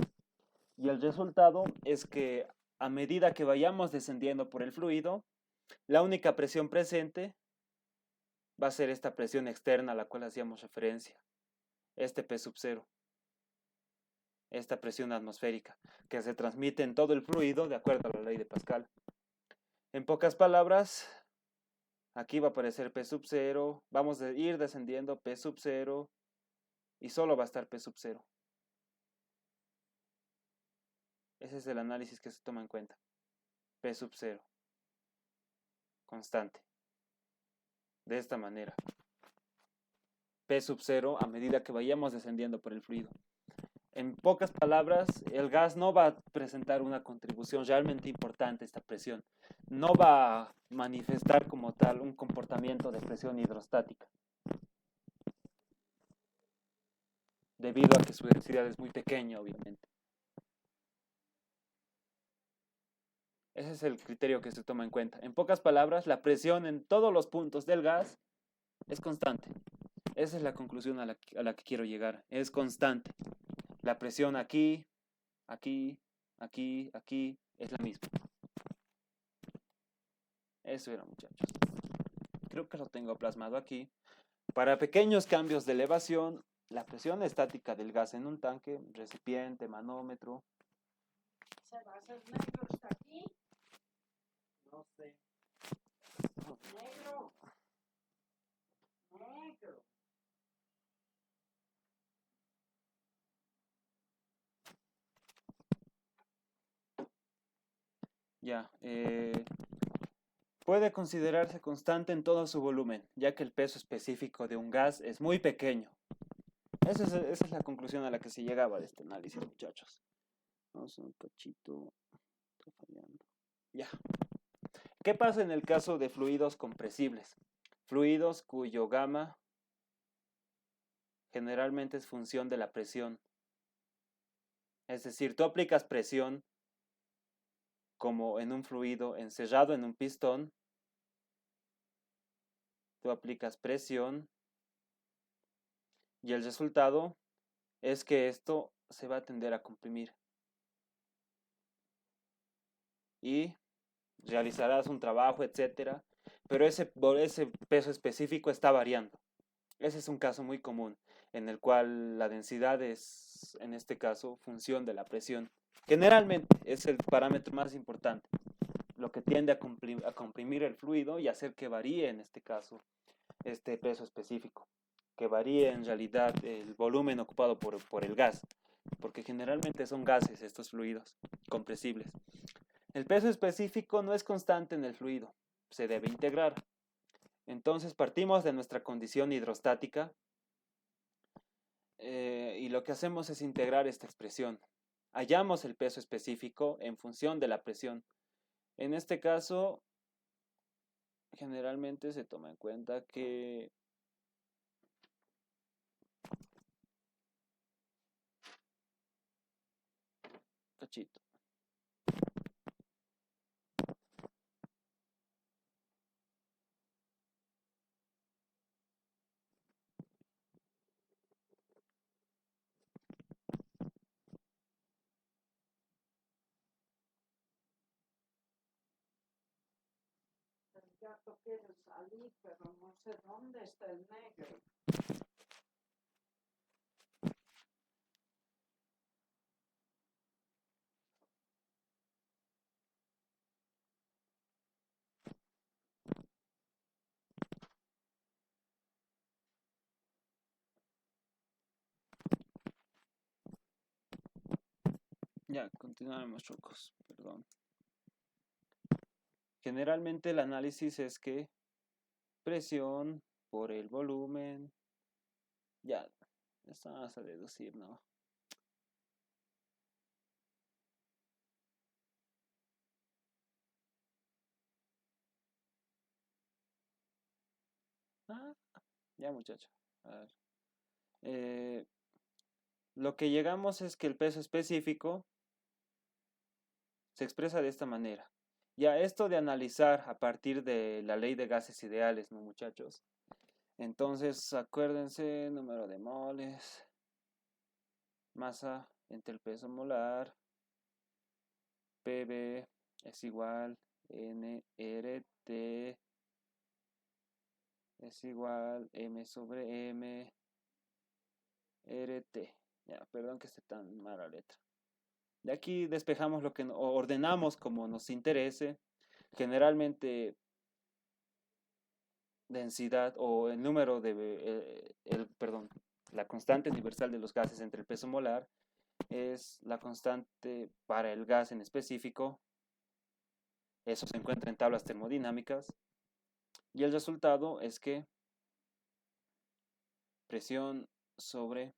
Y el resultado es que a medida que vayamos descendiendo por el fluido, la única presión presente va a ser esta presión externa a la cual hacíamos referencia, este P sub cero, esta presión atmosférica, que se transmite en todo el fluido de acuerdo a la ley de Pascal. En pocas palabras, aquí va a aparecer P sub cero, vamos a ir descendiendo P sub cero y solo va a estar P sub cero. Ese es el análisis que se toma en cuenta. P sub cero, constante. De esta manera. P sub cero a medida que vayamos descendiendo por el fluido. En pocas palabras, el gas no va a presentar una contribución realmente importante a esta presión. No va a manifestar como tal un comportamiento de presión hidrostática. Debido a que su densidad es muy pequeña, obviamente. Ese es el criterio que se toma en cuenta. En pocas palabras, la presión en todos los puntos del gas es constante. Esa es la conclusión a la que quiero llegar. Es constante. La presión aquí, aquí, aquí, aquí es la misma. Eso era, muchachos. Creo que lo tengo plasmado aquí. Para pequeños cambios de elevación, la presión estática del gas en un tanque, recipiente, manómetro.
¿Se va a hacer negro? ¿Está aquí?
No sé.
Negro. Negro.
Ya. Puede considerarse constante en todo su volumen, ya que el peso específico de un gas es muy pequeño. Esa es la conclusión a la que se llegaba de este análisis, muchachos. Vamos un cachito. Está fallando. Ya. ¿Qué pasa en el caso de fluidos compresibles? Fluidos cuyo gamma generalmente es función de la presión. Es decir, tú aplicas presión como en un fluido encerrado en un pistón. Tú aplicas presión y el resultado es que esto se va a tender a comprimir. Y realizarás un trabajo, etcétera, pero ese peso específico está variando. Ese es un caso muy común, en el cual la densidad es, en este caso, función de la presión. Generalmente es el parámetro más importante, lo que tiende a comprimir el fluido y hacer que varíe, en este caso, este peso específico, que varíe en realidad el volumen ocupado por el gas, porque generalmente son gases estos fluidos compresibles. El peso específico no es constante en el fluido, se debe integrar. Entonces partimos de nuestra condición hidrostática y lo que hacemos es integrar esta expresión. Hallamos el peso específico en función de la presión. En este caso, generalmente se toma en cuenta que cachito.
El gato quiere salir, pero no sé dónde está el negro.
Ya, continuamos, chocos, perdón. Generalmente el análisis es que presión por el volumen, ya, esto vamos a deducir, ¿no? Ah, ya muchacho. A ver. Lo que llegamos es que el peso específico se expresa de esta manera. Ya esto de analizar a partir de la ley de gases ideales, ¿no, muchachos? Entonces, acuérdense, número de moles, masa entre el peso molar, PV es igual NRT es igual M sobre M RT. Ya, perdón que esté tan mala letra. De aquí despejamos lo que ordenamos como nos interese. Generalmente densidad o el número de, perdón, la constante universal de los gases entre el peso molar es la constante para el gas en específico. Eso se encuentra en tablas termodinámicas. Y el resultado es que presión sobre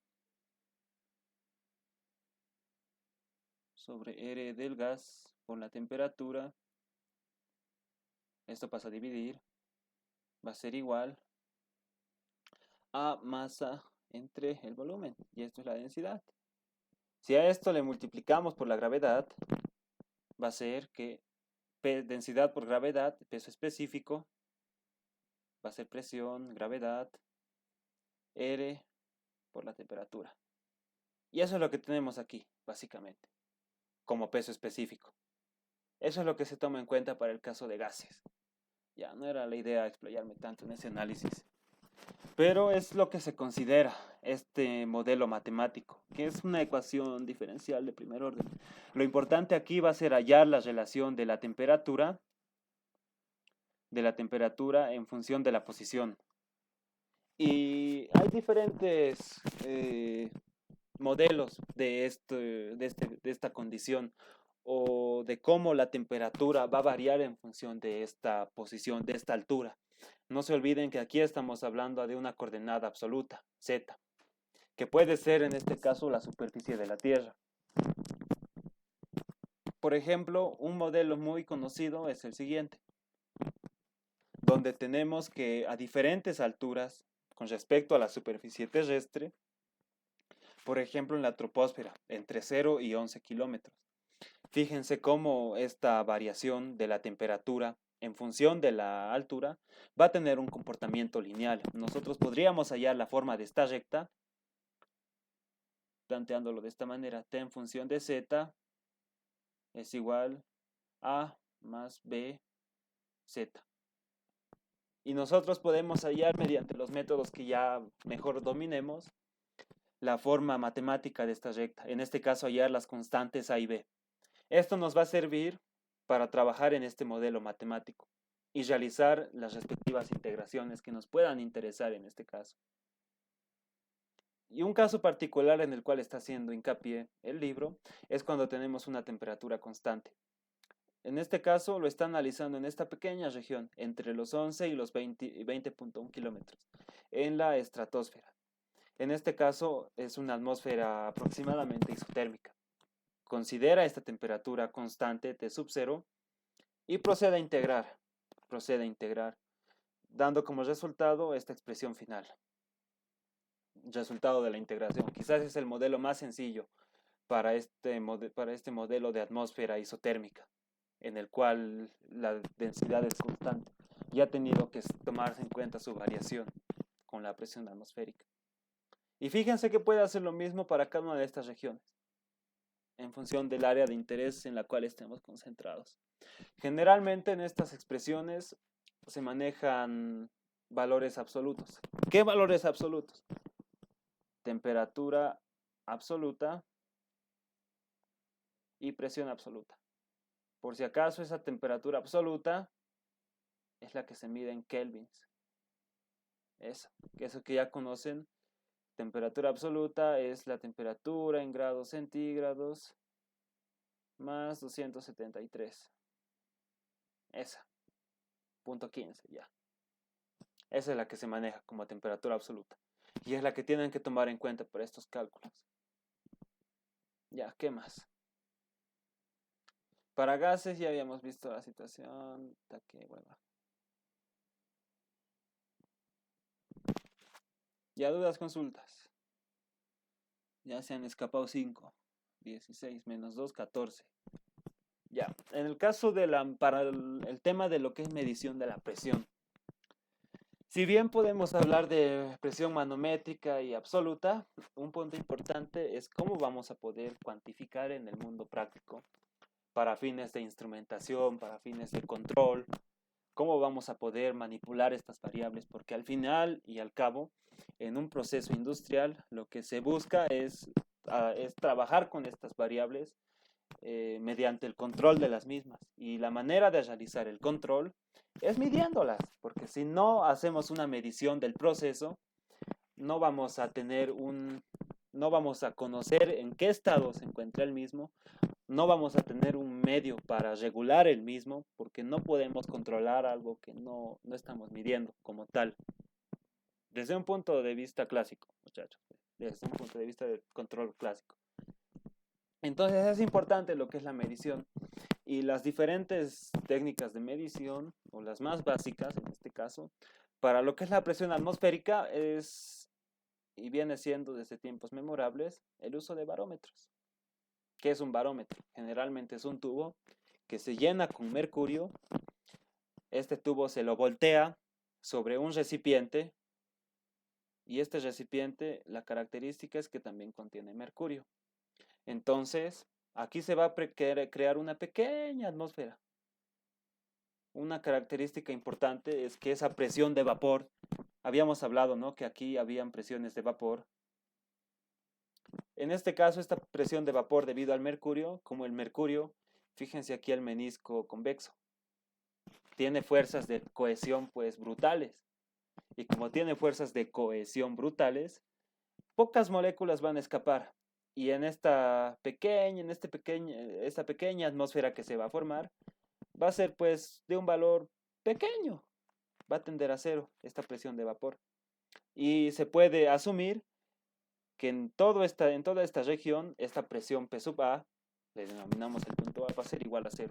R del gas por la temperatura, esto pasa a dividir, va a ser igual a masa entre el volumen, y esto es la densidad. Si a esto le multiplicamos por la gravedad, va a ser que densidad por gravedad, peso específico, va a ser presión, gravedad, R por la temperatura. Y eso es lo que tenemos aquí, básicamente, como peso específico. Eso es lo que se toma en cuenta para el caso de gases. Ya, no era la idea explayarme tanto en ese análisis. Pero es lo que se considera este modelo matemático, que es una ecuación diferencial de primer orden. Lo importante aquí va a ser hallar la relación de la temperatura en función de la posición. Y hay diferentes modelos de esta condición o de cómo la temperatura va a variar en función de esta posición, de esta altura. No se olviden que aquí estamos hablando de una coordenada absoluta, z, que puede ser en este caso la superficie de la Tierra. Por ejemplo, un modelo muy conocido es el siguiente, donde tenemos que a diferentes alturas, con respecto a la superficie terrestre, por ejemplo en la troposfera, entre 0 y 11 kilómetros. Fíjense cómo esta variación de la temperatura en función de la altura va a tener un comportamiento lineal. Nosotros podríamos hallar la forma de esta recta planteándolo de esta manera. T en función de z es igual a más b z. Y nosotros podemos hallar mediante los métodos que ya mejor dominemos la forma matemática de esta recta. En este caso hallar las constantes a y b. Esto nos va a servir para trabajar en este modelo matemático y realizar las respectivas integraciones que nos puedan interesar en este caso. Y un caso particular en el cual está haciendo hincapié el libro es cuando tenemos una temperatura constante. En este caso lo está analizando en esta pequeña región, entre los 11 y los 20.1 kilómetros, en la estratosfera. En este caso es una atmósfera aproximadamente isotérmica. Considera esta temperatura constante de subcero y procede a integrar, dando como resultado esta expresión final. Resultado de la integración. Quizás es el modelo más sencillo para este modelo de atmósfera isotérmica, en el cual la densidad es constante y ha tenido que tomarse en cuenta su variación con la presión atmosférica. Y fíjense que puede hacer lo mismo para cada una de estas regiones, en función del área de interés en la cual estemos concentrados. Generalmente en estas expresiones se manejan valores absolutos. ¿Qué valores absolutos? Temperatura absoluta y presión absoluta. Por si acaso, esa temperatura absoluta es la que se mide en kelvins. Eso que ya conocen. Temperatura absoluta es la temperatura en grados centígrados más 273. Esa. Punto 15 ya. Esa es la que se maneja como temperatura absoluta. Y es la que tienen que tomar en cuenta para estos cálculos. Ya, ¿qué más? Para gases ya habíamos visto la situación. Qué hueva. Ya dudas, consultas. Ya se han escapado 5. 16 menos 2, 14. Ya, en el caso para el tema de lo que es medición de la presión. Si bien podemos hablar de presión manométrica y absoluta, un punto importante es cómo vamos a poder cuantificar en el mundo práctico para fines de instrumentación, para fines de control, cómo vamos a poder manipular estas variables, porque al final y al cabo, en un proceso industrial, lo que se busca es trabajar con estas variables mediante el control de las mismas. Y la manera de realizar el control es midiéndolas, porque si no hacemos una medición del proceso, no vamos a no vamos a conocer en qué estado se encuentra el mismo, no vamos a tener un medio para regular el mismo, porque no podemos controlar algo que no estamos midiendo como tal. Desde un punto de vista clásico, muchachos, desde un punto de vista de control clásico. Entonces es importante lo que es la medición y las diferentes técnicas de medición, o las más básicas en este caso, para lo que es la presión atmosférica es, y viene siendo desde tiempos memorables, el uso de barómetros. ¿Qué es un barómetro? Generalmente es un tubo que se llena con mercurio. Este tubo se lo voltea sobre un recipiente y este recipiente, la característica es que también contiene mercurio. Entonces, aquí se va a crear una pequeña atmósfera. Una característica importante es que esa presión de vapor, habíamos hablado, ¿no?, que aquí habían presiones de vapor. En este caso, esta presión de vapor debido al mercurio, como el mercurio, fíjense aquí el menisco convexo, tiene fuerzas de cohesión pues brutales. Y como tiene fuerzas de cohesión brutales, pocas moléculas van a escapar. Y en esta pequeña atmósfera que se va a formar, va a ser pues de un valor pequeño. Va a tender a cero esta presión de vapor. Y se puede asumir que en toda esta región, esta presión P sub A, le denominamos el punto A, va a ser igual a cero.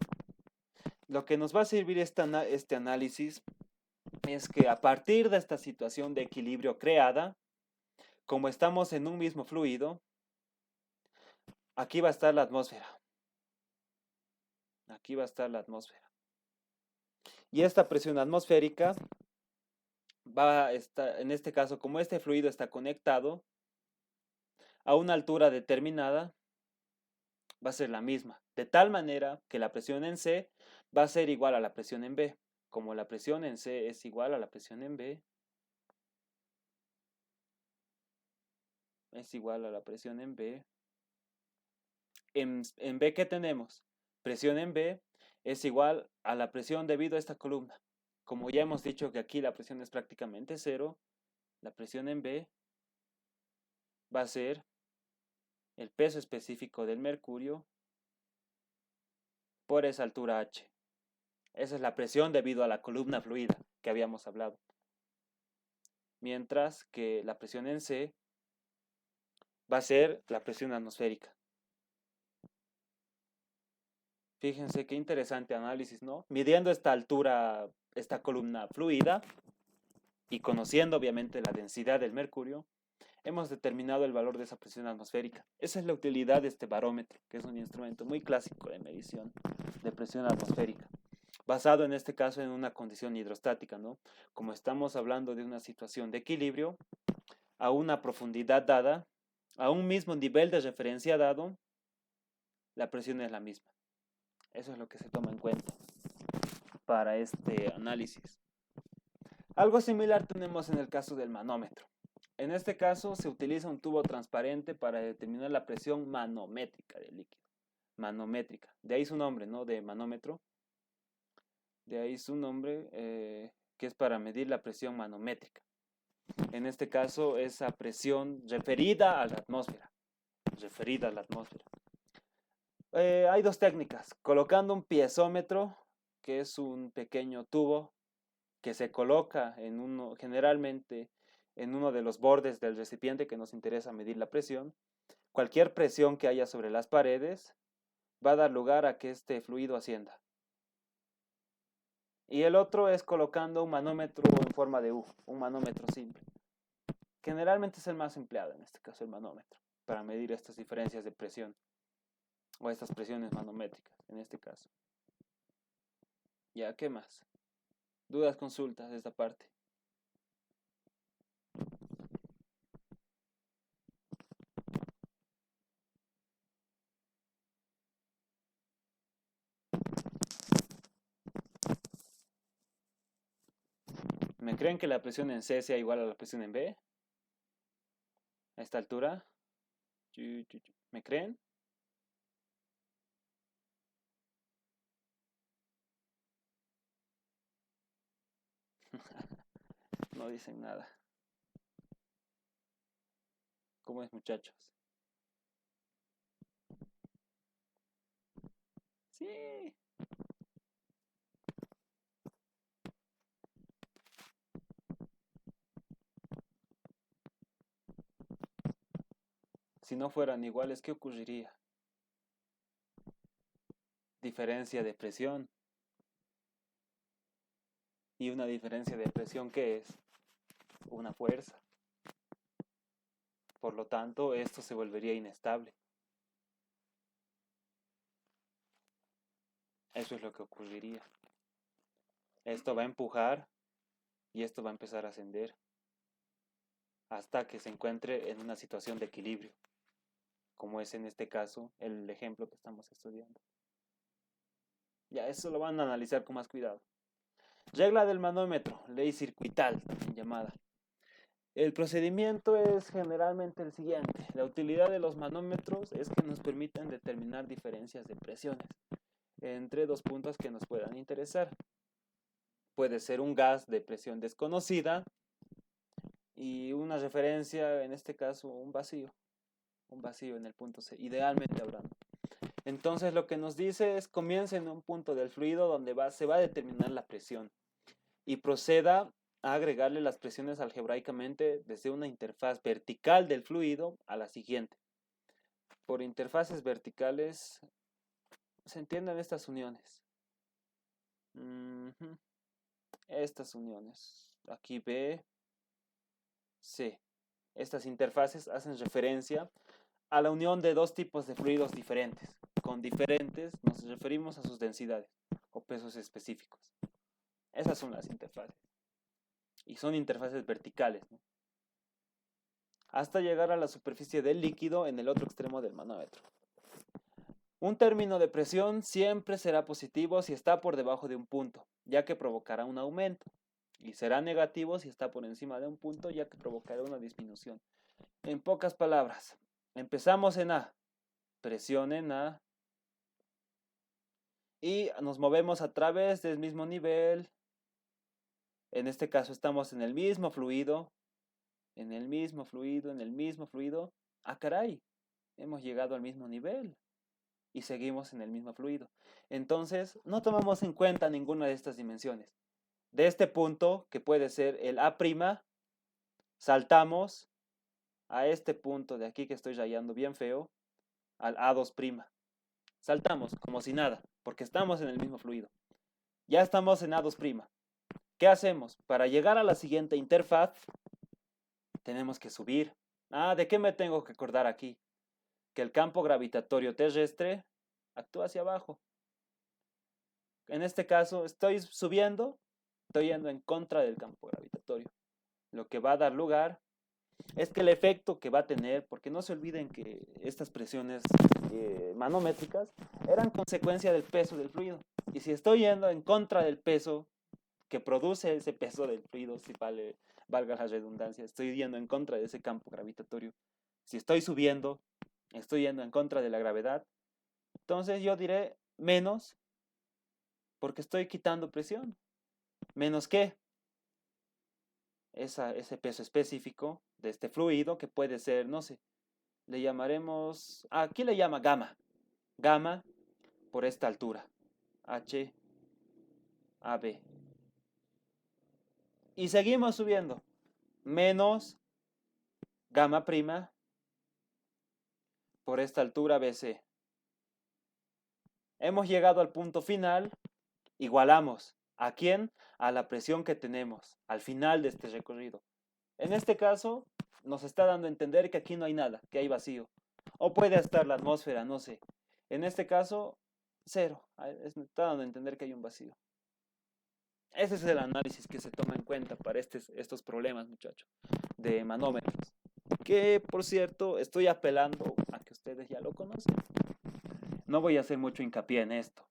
Lo que nos va a servir este análisis es que a partir de esta situación de equilibrio creada, como estamos en un mismo fluido, aquí va a estar la atmósfera. Aquí va a estar la atmósfera. Y esta presión atmosférica va a estar, en este caso, como este fluido está conectado a una altura determinada, va a ser la misma. De tal manera que la presión en C va a ser igual a la presión en B. Como la presión en C es igual a la presión en B, es igual a la presión en B. En B, ¿qué tenemos? Presión en B es igual a la presión debido a esta columna. Como ya hemos dicho que aquí la presión es prácticamente cero, la presión en B va a ser el peso específico del mercurio por esa altura H. Esa es la presión debido a la columna fluida que habíamos hablado. Mientras que la presión en C va a ser la presión atmosférica. Fíjense qué interesante análisis, ¿no? Midiendo esta altura, esta columna fluida y conociendo obviamente la densidad del mercurio, hemos determinado el valor de esa presión atmosférica. Esa es la utilidad de este barómetro, que es un instrumento muy clásico de medición de presión atmosférica, basado en este caso en una condición hidrostática, ¿no? Como estamos hablando de una situación de equilibrio, a una profundidad dada, a un mismo nivel de referencia dado, la presión es la misma. Eso es lo que se toma en cuenta para este análisis. Algo similar tenemos en el caso del manómetro. En este caso se utiliza un tubo transparente para determinar la presión manométrica del líquido. Manométrica. De ahí su nombre, ¿no? De manómetro. De ahí su nombre, que es para medir la presión manométrica. En este caso, esa presión referida a la atmósfera. Referida a la atmósfera. Hay dos técnicas. Colocando un piezómetro, que es un pequeño tubo que se coloca en uno, generalmente en uno de los bordes del recipiente que nos interesa medir la presión. Cualquier presión que haya sobre las paredes va a dar lugar a que este fluido ascienda. Y el otro es colocando un manómetro en forma de U, un manómetro simple. Generalmente es el más empleado, en este caso el manómetro, para medir estas diferencias de presión, o estas presiones manométricas, en este caso. Ya, ¿qué más? Dudas, consultas de esta parte. ¿Me creen que la presión en C sea igual a la presión en B? A esta altura. ¿Me creen? No dicen nada. ¿Cómo es, muchachos? Sí. Si no fueran iguales, ¿qué ocurriría? Diferencia de presión. ¿Y una diferencia de presión qué es? Una fuerza. Por lo tanto, esto se volvería inestable. Eso es lo que ocurriría. Esto va a empujar y esto va a empezar a ascender hasta que se encuentre en una situación de equilibrio, como es en este caso el ejemplo que estamos estudiando. Ya, eso lo van a analizar con más cuidado. Regla del manómetro, ley circuital, también llamada. El procedimiento es generalmente el siguiente. La utilidad de los manómetros es que nos permiten determinar diferencias de presiones entre dos puntos que nos puedan interesar. Puede ser un gas de presión desconocida y una referencia, en este caso un vacío en el punto C, idealmente hablando. Entonces lo que nos dice es comience en un punto del fluido donde se va a determinar la presión y proceda a agregarle las presiones algebraicamente desde una interfaz vertical del fluido a la siguiente. Por interfaces verticales se entienden estas uniones. Estas uniones. Aquí B, C. Estas interfaces hacen referencia a la unión de dos tipos de fluidos diferentes. Con diferentes nos referimos a sus densidades o pesos específicos. Esas son las interfaces. Y son interfaces verticales, ¿no? Hasta llegar a la superficie del líquido en el otro extremo del manómetro. Un término de presión siempre será positivo si está por debajo de un punto, ya que provocará un aumento, y será negativo si está por encima de un punto, ya que provocará una disminución. En pocas palabras, empezamos en A, presión en A, y nos movemos a través del mismo nivel. En este caso estamos en el mismo fluido, en el mismo fluido. ¡Ah, caray! Hemos llegado al mismo nivel. y seguimos en el mismo fluido. Entonces, no tomamos en cuenta ninguna de estas dimensiones. De este punto, que puede ser el A', saltamos a este punto de aquí que estoy rayando bien feo, al A2'. Saltamos como si nada, porque estamos en el mismo fluido. Ya estamos en A2'. ¿Qué hacemos? Para llegar a la siguiente interfaz, tenemos que subir. ¿De qué me tengo que acordar aquí? Que el campo gravitatorio terrestre actúa hacia abajo. En este caso, estoy subiendo, estoy yendo en contra del campo gravitatorio. Lo que va a dar lugar es que el efecto que va a tener, porque no se olviden que estas presiones manómetricas eran consecuencia del peso del fluido. Y si estoy yendo en contra del peso que produce ese peso del fluido, si valga la redundancia, estoy yendo en contra de ese campo gravitatorio. Si estoy subiendo, estoy yendo en contra de la gravedad. Entonces yo diré menos, porque estoy quitando presión. ¿Menos qué? Ese peso específico de este fluido, que puede ser, no sé, le llamaremos, aquí le llama gamma. Gamma por esta altura, H, A, B. Y seguimos subiendo. Menos gamma prima por esta altura BC. Hemos llegado al punto final. Igualamos. ¿A quién? A la presión que tenemos al final de este recorrido. En este caso, nos está dando a entender que aquí no hay nada, que hay vacío. O puede estar la atmósfera, no sé. En este caso, cero. Está dando a entender que hay un vacío. Ese es el análisis que se toma en cuenta para estos problemas, muchachos, de manómetros. Que, por cierto, estoy apelando a que ustedes ya lo conocen. No voy a hacer mucho hincapié en esto,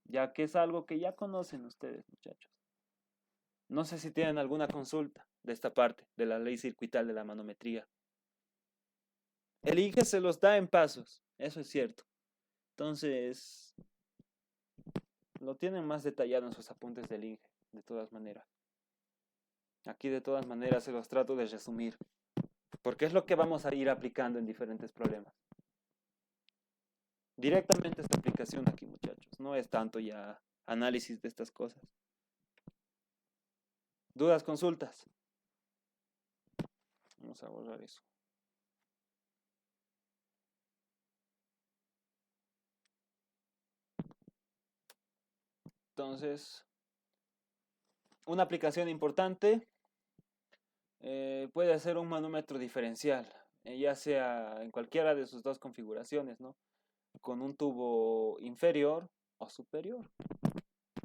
ya que es algo que ya conocen ustedes, muchachos. No sé si tienen alguna consulta de esta parte, de la ley circuital de la manometría. El IGE se los da en pasos, eso es cierto. Entonces, lo tienen más detallado en sus apuntes del IGE, de todas maneras. Aquí de todas maneras se los trato de resumir, porque es lo que vamos a ir aplicando en diferentes problemas. Directamente esta aplicación aquí, muchachos, no es tanto ya análisis de estas cosas. ¿Dudas, consultas? Vamos a borrar eso. Entonces, una aplicación importante puede ser un manómetro diferencial, ya sea en cualquiera de sus dos configuraciones, ¿no? Con un tubo inferior o superior.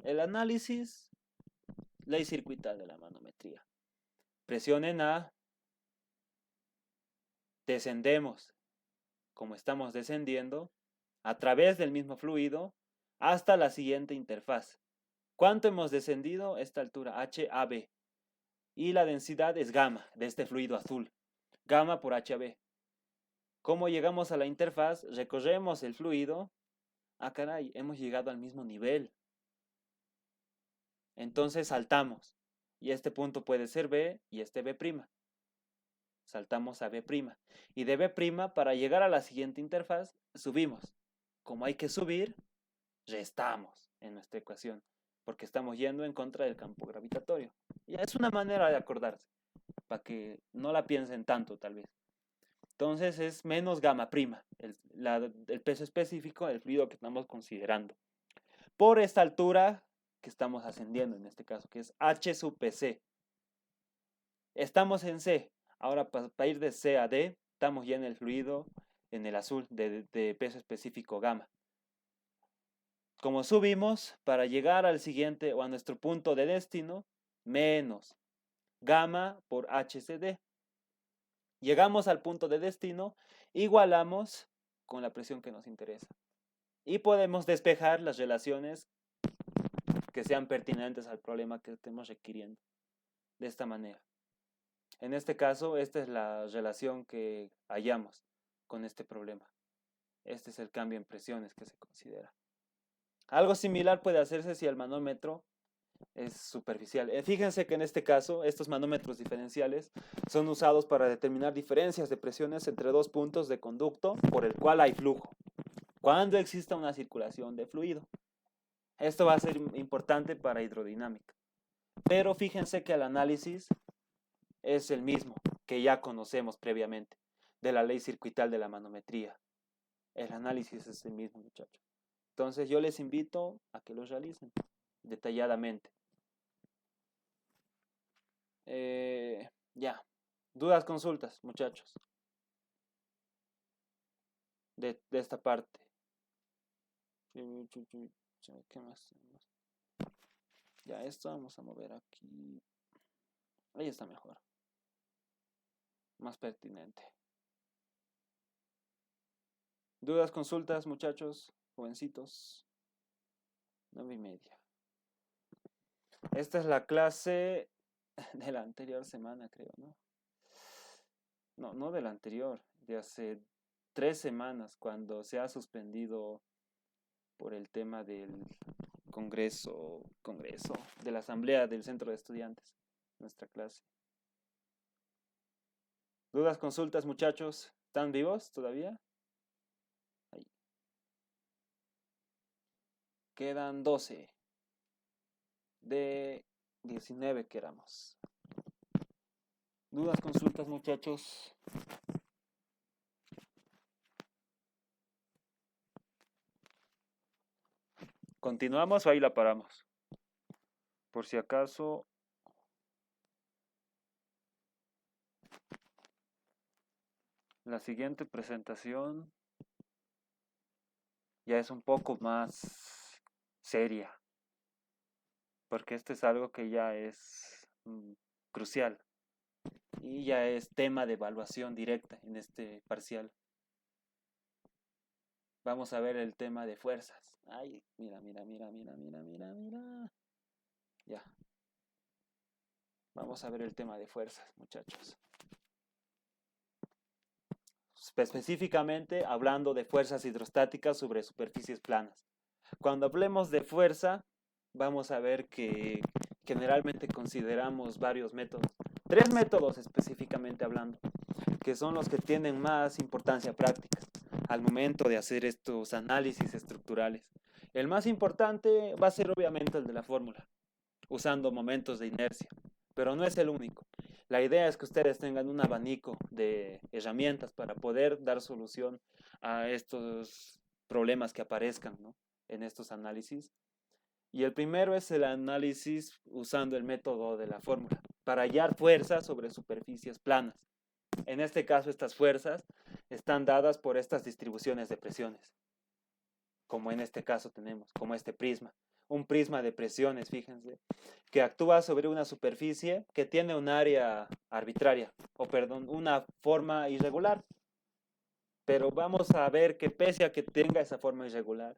El análisis, ley circuital de la manometría. Presión en A, descendemos, como estamos descendiendo, a través del mismo fluido hasta la siguiente interfaz. ¿Cuánto hemos descendido? Esta altura, HAB. Y la densidad es gamma de este fluido azul. Gamma por HAB. ¿Cómo llegamos a la interfaz? Recorremos el fluido. Caray, hemos llegado al mismo nivel. Entonces saltamos. Y este punto puede ser B y este B'. Saltamos a B'. Y de B', para llegar a la siguiente interfaz, subimos. Como hay que subir, restamos en nuestra ecuación, porque estamos yendo en contra del campo gravitatorio. Ya es una manera de acordarse, para que no la piensen tanto tal vez. Entonces es menos gamma prima, el peso específico del fluido que estamos considerando. Por esta altura que estamos ascendiendo en este caso, que es H sub PC. Estamos en C. Ahora para ir de C a D, estamos ya en el fluido, en el azul, de peso específico gamma. Como subimos, para llegar al siguiente o a nuestro punto de destino, menos gamma por HCD. Llegamos al punto de destino, igualamos con la presión que nos interesa. Y podemos despejar las relaciones que sean pertinentes al problema que estemos requiriendo. De esta manera. En este caso, esta es la relación que hallamos con este problema. Este es el cambio en presiones que se considera. Algo similar puede hacerse si el manómetro es superficial. Fíjense que en este caso, estos manómetros diferenciales son usados para determinar diferencias de presiones entre dos puntos de conducto por el cual hay flujo. cuando exista una circulación de fluido. Esto va a ser importante para hidrodinámica. Pero fíjense que el análisis es el mismo que ya conocemos previamente de la ley circuital de la manometría. El análisis es el mismo, muchachos. Entonces yo les invito a que lo realicen detalladamente. Ya. Dudas, consultas, muchachos. De esta parte. ¿Qué más? Ya, esto vamos a mover aquí. Ahí está mejor. Más pertinente. Dudas, consultas, muchachos, jovencitos. 9:30. Esta es la clase de la anterior semana, creo, ¿no? No de la anterior, de hace 3 semanas, cuando se ha suspendido por el tema del congreso de la asamblea del centro de estudiantes, nuestra clase. ¿Dudas, consultas, muchachos? ¿Están vivos todavía? Ahí. Quedan 12 de 19 que éramos. ¿Dudas, consultas, muchachos? ¿Continuamos o ahí la paramos? Por si acaso. La siguiente presentación ya es un poco más seria, porque esto es algo que ya es crucial y ya es tema de evaluación directa en este parcial. Vamos a ver el tema de fuerzas. Ay, mira. Ya. Vamos a ver el tema de fuerzas, muchachos. Específicamente hablando de fuerzas hidrostáticas sobre superficies planas. Cuando hablemos de fuerza, vamos a ver que generalmente consideramos varios métodos. 3 métodos específicamente hablando, que son los que tienen más importancia práctica al momento de hacer estos análisis estructurales. El más importante va a ser obviamente el de la fórmula, usando momentos de inercia, pero no es el único. La idea es que ustedes tengan un abanico de herramientas para poder dar solución a estos problemas que aparezcan, ¿no?, en estos análisis. Y el primero es el análisis usando el método de la fórmula para hallar fuerzas sobre superficies planas. En este caso, estas fuerzas están dadas por estas distribuciones de presiones, como en este caso tenemos, como este prisma. Un prisma de presiones, fíjense, que actúa sobre una superficie que tiene un área arbitraria, o perdón, una forma irregular. Pero vamos a ver que pese a que tenga esa forma irregular,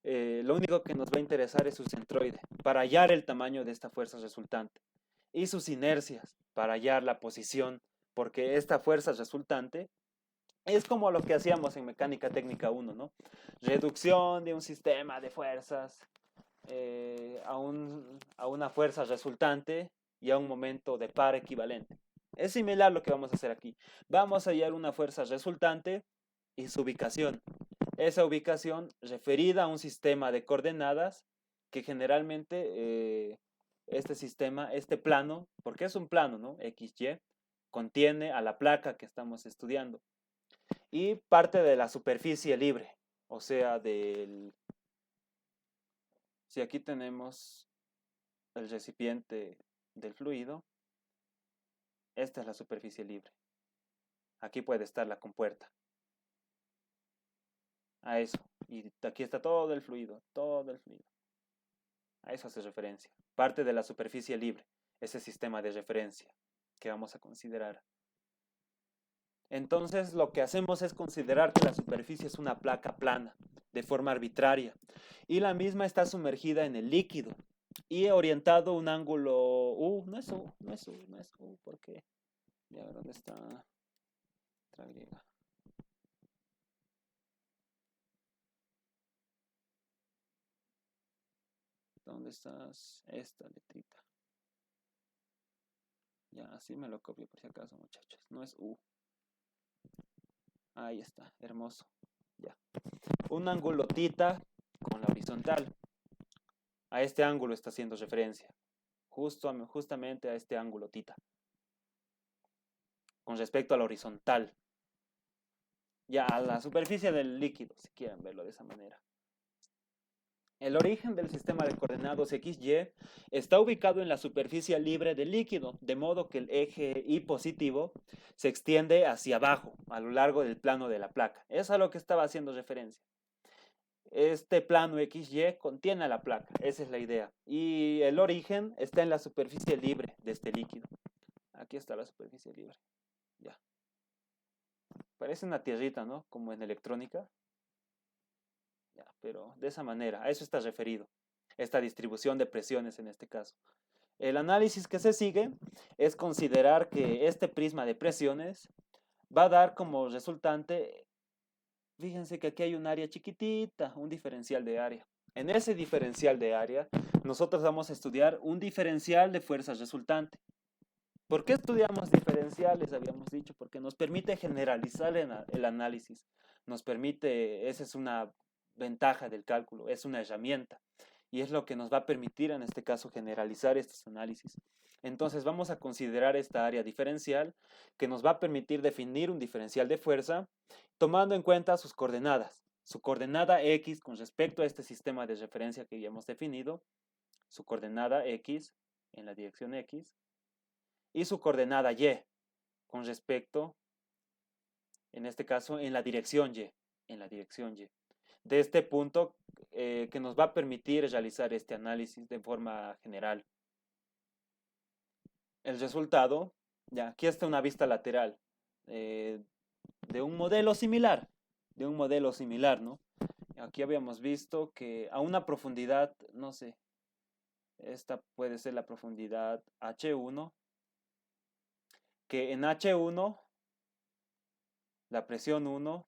lo único que nos va a interesar es su centroide, para hallar el tamaño de esta fuerza resultante, y sus inercias, para hallar la posición, porque esta fuerza resultante es como lo que hacíamos en mecánica técnica 1, ¿no? Reducción de un sistema de fuerzas a una fuerza resultante y a un momento de par equivalente. Es similar lo que vamos a hacer aquí. Vamos a hallar una fuerza resultante y su ubicación. Esa ubicación referida a un sistema de coordenadas que generalmente este sistema, este plano, porque es un plano, ¿no?, XY, contiene a la placa que estamos estudiando y parte de la superficie libre, o sea, si aquí tenemos el recipiente del fluido, esta es la superficie libre. Aquí puede estar la compuerta. A eso. Y aquí está todo el fluido, todo el fluido. A eso hace referencia. Parte de la superficie libre, ese sistema de referencia que vamos a considerar. Entonces lo que hacemos es considerar que la superficie es una placa plana, de forma arbitraria, y la misma está sumergida en el líquido y orientado un ángulo no es U, ¿por qué? Ya ver dónde está otra griega. ¿Dónde estás? Esta letrita. Ya, así me lo copio por si acaso, muchachos. No es U. Ahí está, hermoso. Ya. un ángulo tita con la horizontal. A este ángulo está haciendo referencia, justamente a este ángulo tita, con respecto a la horizontal, ya a la superficie del líquido, si quieren verlo de esa manera. El origen del sistema de coordenadas XY está ubicado en la superficie libre del líquido, de modo que el eje Y positivo se extiende hacia abajo, a lo largo del plano de la placa. Es a lo que estaba haciendo referencia. Este plano XY contiene a la placa, esa es la idea. Y el origen está en la superficie libre de este líquido. Aquí está la superficie libre. Ya. Parece una tierrita, ¿no? Como en electrónica. Ya, pero de esa manera, a eso está referido. Esta distribución de presiones en este caso. El análisis que se sigue es considerar que este prisma de presiones va a dar como resultante, fíjense que aquí hay un área chiquitita, un diferencial de área. En ese diferencial de área, nosotros vamos a estudiar un diferencial de fuerzas resultante. ¿Por qué estudiamos diferenciales? Habíamos dicho, porque nos permite generalizar el análisis. Nos permite, esa es una ventaja del cálculo, es una herramienta. Y es lo que nos va a permitir, en este caso, generalizar estos análisis. Entonces vamos a considerar esta área diferencial que nos va a permitir definir un diferencial de fuerza tomando en cuenta sus coordenadas. Su coordenada X con respecto a este sistema de referencia que ya hemos definido, su coordenada X en la dirección X, y su coordenada Y con respecto, en este caso, en la dirección Y, de este punto que nos va a permitir realizar este análisis de forma general. El resultado, ya, aquí está una vista lateral de un modelo similar, ¿no? Aquí habíamos visto que a una profundidad, no sé, esta puede ser la profundidad H1, que en H1, la presión 1,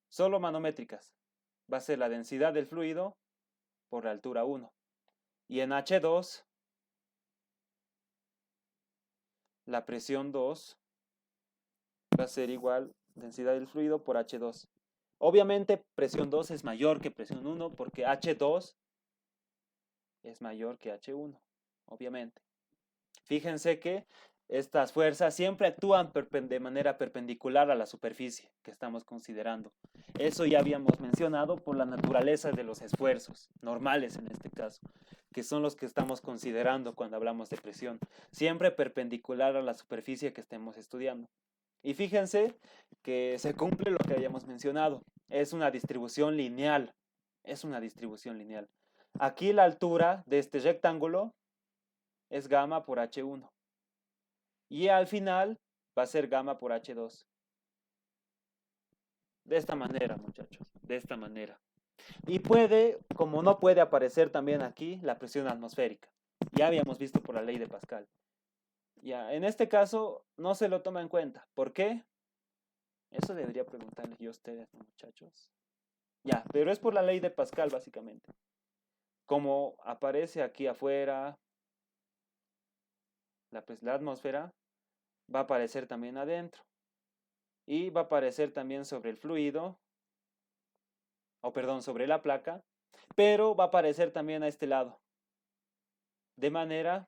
solo manométricas, va a ser la densidad del fluido por la altura 1. Y en H2, la presión 2 va a ser igual densidad del fluido por H2. Obviamente presión 2 es mayor que presión 1 porque H2 es mayor que H1, obviamente. Fíjense que estas fuerzas siempre actúan de manera perpendicular a la superficie que estamos considerando. Eso ya habíamos mencionado por la naturaleza de los esfuerzos, normales en este caso, que son los que estamos considerando cuando hablamos de presión, siempre perpendicular a la superficie que estemos estudiando. Y fíjense que se cumple lo que habíamos mencionado, es una distribución lineal, Aquí la altura de este rectángulo es gamma por H1. Y al final va a ser gamma por H2. De esta manera, muchachos, de esta manera. Y puede, como no puede aparecer también aquí, la presión atmosférica. Ya habíamos visto por la ley de Pascal. Ya, en este caso no se lo toma en cuenta. ¿Por qué? Eso debería preguntarles yo a ustedes, muchachos. Ya, pero es por la ley de Pascal, básicamente. Como aparece aquí afuera, la atmósfera va a aparecer también adentro. Y va a aparecer también sobre el fluido, sobre la placa, pero va a aparecer también a este lado. De manera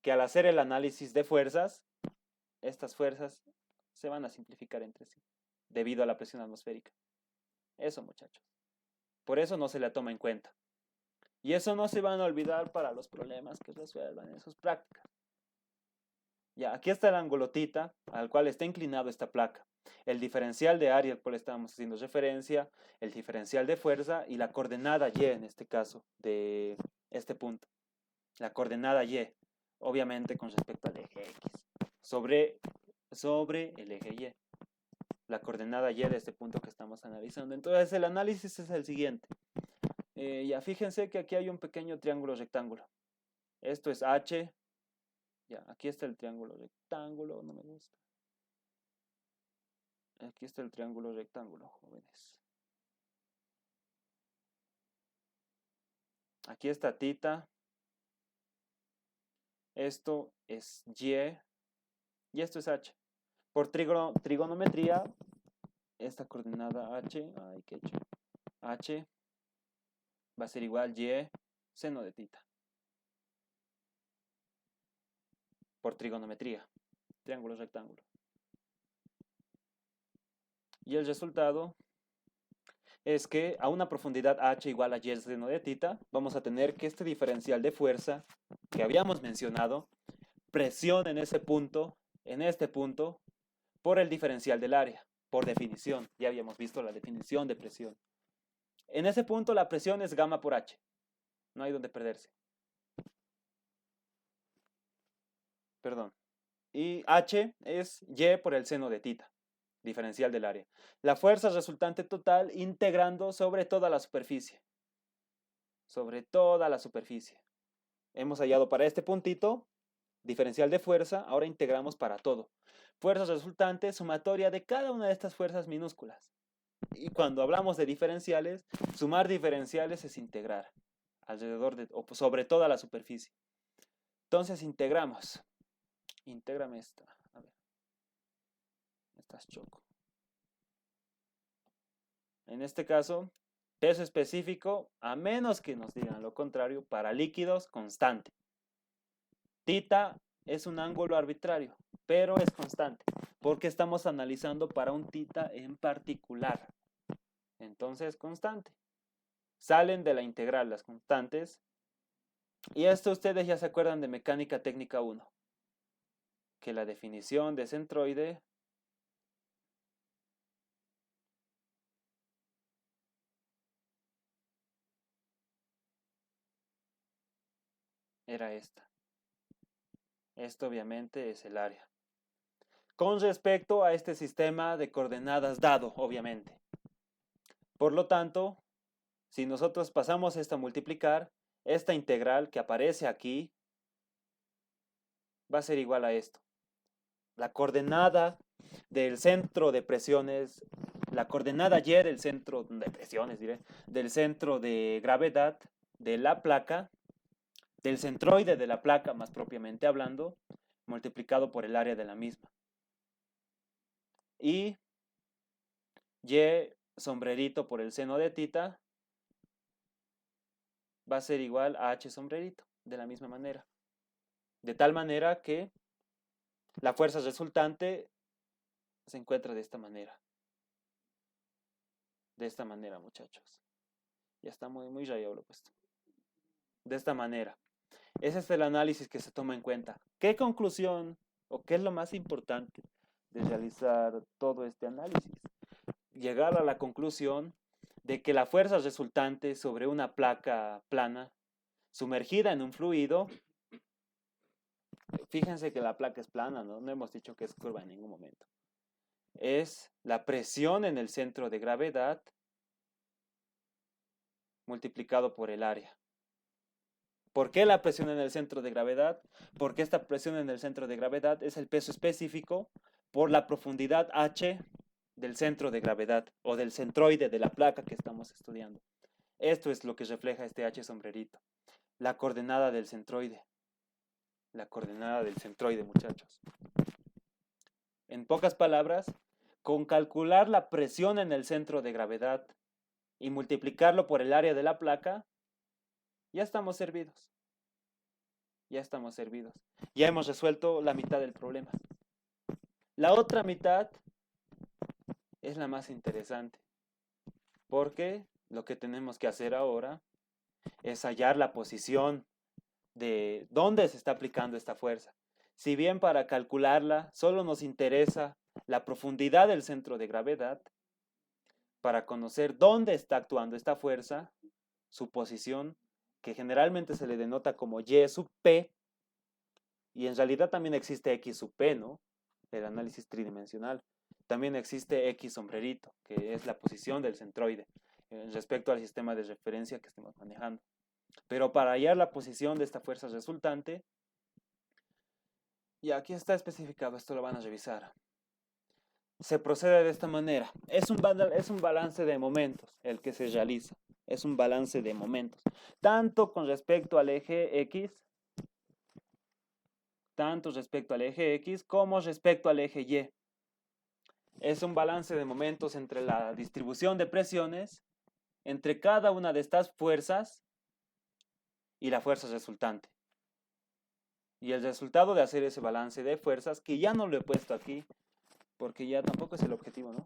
que al hacer el análisis de fuerzas, estas fuerzas se van a simplificar entre sí, debido a la presión atmosférica. Eso, muchachos. Por eso no se la toma en cuenta. Y eso no se van a olvidar para los problemas que resuelvan en sus prácticas. Ya, aquí está el ángulo tita al cual está inclinado esta placa. El diferencial de área al cual estábamos haciendo referencia, el diferencial de fuerza y la coordenada Y en este caso de este punto. La coordenada Y, obviamente con respecto al eje X, sobre el eje Y. La coordenada Y de este punto que estamos analizando. Entonces el análisis es el siguiente. Ya fíjense que aquí hay un pequeño triángulo rectángulo. Esto es H. Ya, aquí está el triángulo rectángulo, no me gusta. Aquí está el triángulo rectángulo, jóvenes. Aquí está tita. Esto es Y. Y esto es H. Por trigonometría, esta coordenada H, ay, qué hecho. H va a ser igual Y seno de tita. Por trigonometría. Triángulo, rectángulo. Y el resultado es que a una profundidad H igual a Y seno de tita, vamos a tener que este diferencial de fuerza que habíamos mencionado, presión en ese punto, en este punto, por el diferencial del área, por definición. Ya habíamos visto la definición de presión. En ese punto la presión es gamma por H. No hay donde perderse. Perdón. Y H es Y por el seno de tita, diferencial del área. La fuerza resultante total integrando sobre toda la superficie. Sobre toda la superficie. Hemos hallado para este puntito, diferencial de fuerza, ahora integramos para todo. Fuerza resultante, sumatoria de cada una de estas fuerzas minúsculas. Y cuando hablamos de diferenciales, sumar diferenciales es integrar alrededor de o sobre toda la superficie. Entonces integramos. Intégrame esta. A ver. Estas choco. En este caso, peso específico, a menos que nos digan lo contrario, para líquidos, constante. Tita es un ángulo arbitrario, pero es constante, porque estamos analizando para un tita en particular. Entonces, constante. Salen de la integral las constantes. Y esto ustedes ya se acuerdan de mecánica técnica 1, que la definición de centroide era esta. Esto obviamente es el área. Con respecto a este sistema de coordenadas dado, obviamente. Por lo tanto, si nosotros pasamos esto a multiplicar, esta integral que aparece aquí va a ser igual a esto. La coordenada del centro de presiones, la coordenada Y del centro de presiones, diré, del centro de gravedad de la placa, del centroide de la placa más propiamente hablando, multiplicado por el área de la misma. Y Y sombrerito por el seno de tita va a ser igual a H sombrerito, de la misma manera. De tal manera que la fuerza resultante se encuentra de esta manera. De esta manera, muchachos. Ya está muy rayado lo puesto. De esta manera. Ese es el análisis que se toma en cuenta. ¿Qué conclusión o qué es lo más importante de realizar todo este análisis? Llegar a la conclusión de que la fuerza resultante sobre una placa plana sumergida en un fluido, fíjense que la placa es plana, ¿no? No hemos dicho que es curva en ningún momento. Es la presión en el centro de gravedad multiplicado por el área. ¿Por qué la presión en el centro de gravedad? Porque esta presión en el centro de gravedad es el peso específico por la profundidad H del centro de gravedad o del centroide de la placa que estamos estudiando. Esto es lo que refleja este H sombrerito. La coordenada del centroide. La coordenada del centroide, muchachos. En pocas palabras, con calcular la presión en el centro de gravedad y multiplicarlo por el área de la placa, ya estamos servidos. Ya estamos servidos. Ya hemos resuelto la mitad del problema. La otra mitad es la más interesante, porque lo que tenemos que hacer ahora es hallar la posición de dónde se está aplicando esta fuerza. Si bien para calcularla solo nos interesa la profundidad del centro de gravedad, para conocer dónde está actuando esta fuerza, su posición, que generalmente se le denota como Y sub P, y en realidad también existe X sub P, ¿no? El análisis tridimensional. También existe X sombrerito, que es la posición del centroide, respecto al sistema de referencia que estemos manejando. Pero para hallar la posición de esta fuerza resultante, y aquí está especificado, esto lo van a revisar. Se procede de esta manera. Es un balance de momentos el que se realiza. Es un balance de momentos. Tanto con respecto al eje X, como respecto al eje Y. Es un balance de momentos entre la distribución de presiones entre cada una de estas fuerzas y la fuerza resultante. Y el resultado de hacer ese balance de fuerzas, que ya no lo he puesto aquí, porque ya tampoco es el objetivo, ¿no?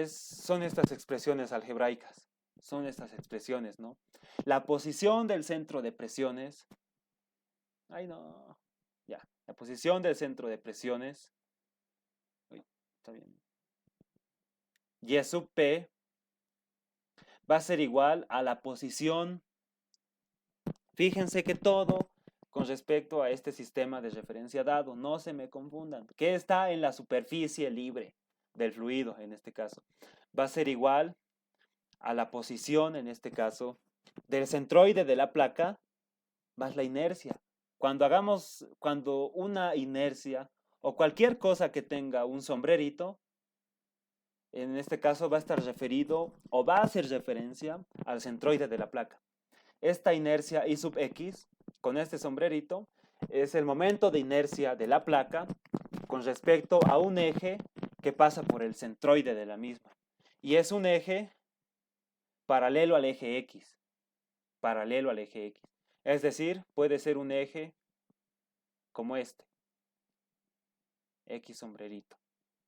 Son estas expresiones algebraicas, son estas expresiones, ¿no? La posición del centro de presiones, ay no, ya, la posición del centro de presiones, uy, está bien, Y sub P va a ser igual a la posición, fíjense que todo con respecto a este sistema de referencia dado, no se me confundan, que está en la superficie libre del fluido, en este caso, va a ser igual a la posición, en este caso, del centroide de la placa más la inercia. Cuando una inercia o cualquier cosa que tenga un sombrerito, en este caso va a estar referido o va a hacer referencia al centroide de la placa. Esta inercia I sub X, con este sombrerito, es el momento de inercia de la placa con respecto a un eje que pasa por el centroide de la misma. Y es un eje paralelo al eje X, paralelo al eje X. Es decir, puede ser un eje como este, X sombrerito,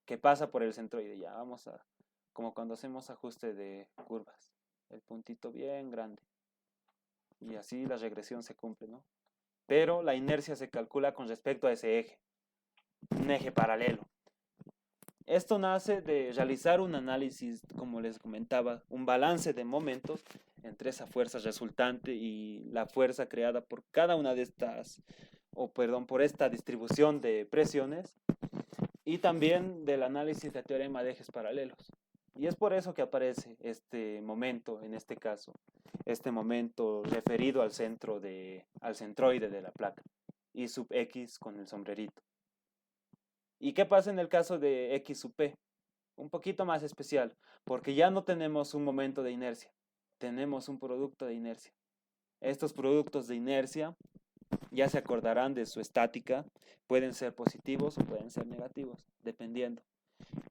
que pasa por el centroide. Ya vamos a, como cuando hacemos ajuste de curvas, el puntito bien grande. Y así la regresión se cumple, ¿no? Pero la inercia se calcula con respecto a ese eje, un eje paralelo. Esto nace de realizar un análisis, como les comentaba, un balance de momentos entre esa fuerza resultante y la fuerza creada por cada una de estas, o perdón, por esta distribución de presiones, y también del análisis de teorema de ejes paralelos. Y es por eso que aparece este momento, en este caso, este momento referido al centroide de la placa, y sub X con el sombrerito. ¿Y qué pasa en el caso de X sub P? Un poquito más especial, porque ya no tenemos un momento de inercia, tenemos un producto de inercia. Estos productos de inercia ya se acordarán de su estática, pueden ser positivos o pueden ser negativos, dependiendo.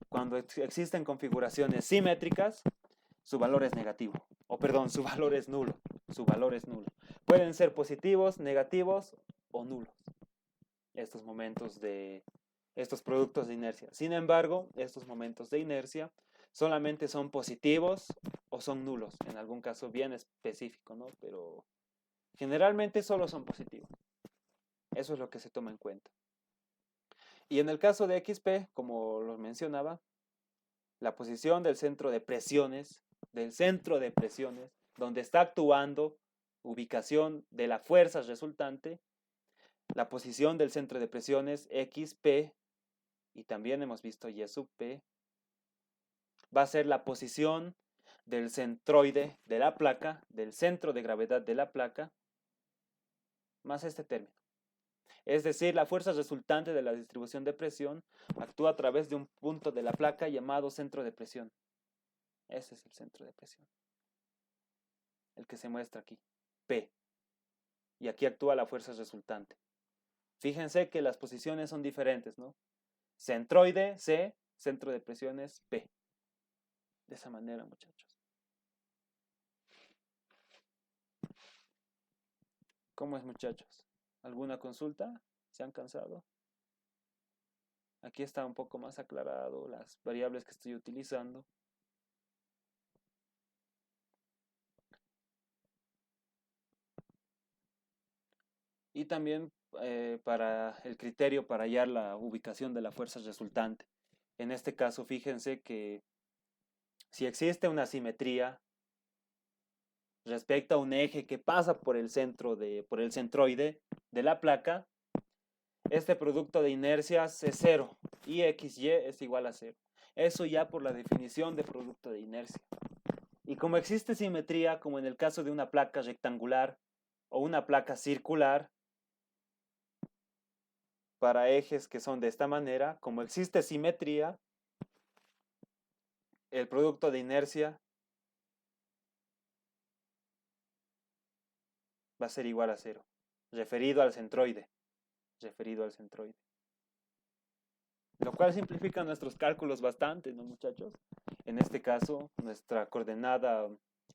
Cuando existen configuraciones simétricas, su valor es negativo, o perdón, su valor es nulo, su valor es nulo. Pueden ser positivos, negativos o nulos estos productos de inercia. Sin embargo, estos momentos de inercia solamente son positivos o son nulos, en algún caso bien específico, ¿no? Pero generalmente solo son positivos. Eso es lo que se toma en cuenta. Y en el caso de XP, como lo mencionaba, la posición del centro de presiones, donde está actuando, ubicación de la fuerza resultante, la posición del centro de presiones XP, y también hemos visto Y sub P, va a ser la posición del centroide de la placa, del centro de gravedad de la placa, más este término. Es decir, la fuerza resultante de la distribución de presión actúa a través de un punto de la placa llamado centro de presión. Ese es el centro de presión, el que se muestra aquí, P. Y aquí actúa la fuerza resultante. Fíjense que las posiciones son diferentes, ¿no? Centroide, C, centro de presiones, P. De esa manera, muchachos. ¿Cómo es, muchachos? ¿Alguna consulta? ¿Se han cansado? Aquí está un poco más aclarado las variables que estoy utilizando. Y también para el criterio para hallar la ubicación de la fuerza resultante. En este caso, fíjense que si existe una simetría respecto a un eje que pasa por el centroide de la placa, este producto de inercias es cero y XY es igual a cero. Eso ya por la definición de producto de inercia. Y como existe simetría, como en el caso de una placa rectangular o una placa circular, para ejes que son de esta manera, como existe simetría, el producto de inercia va a ser igual a cero, referido al centroide, Lo cual simplifica nuestros cálculos bastante, ¿no, muchachos? En este caso, nuestra coordenada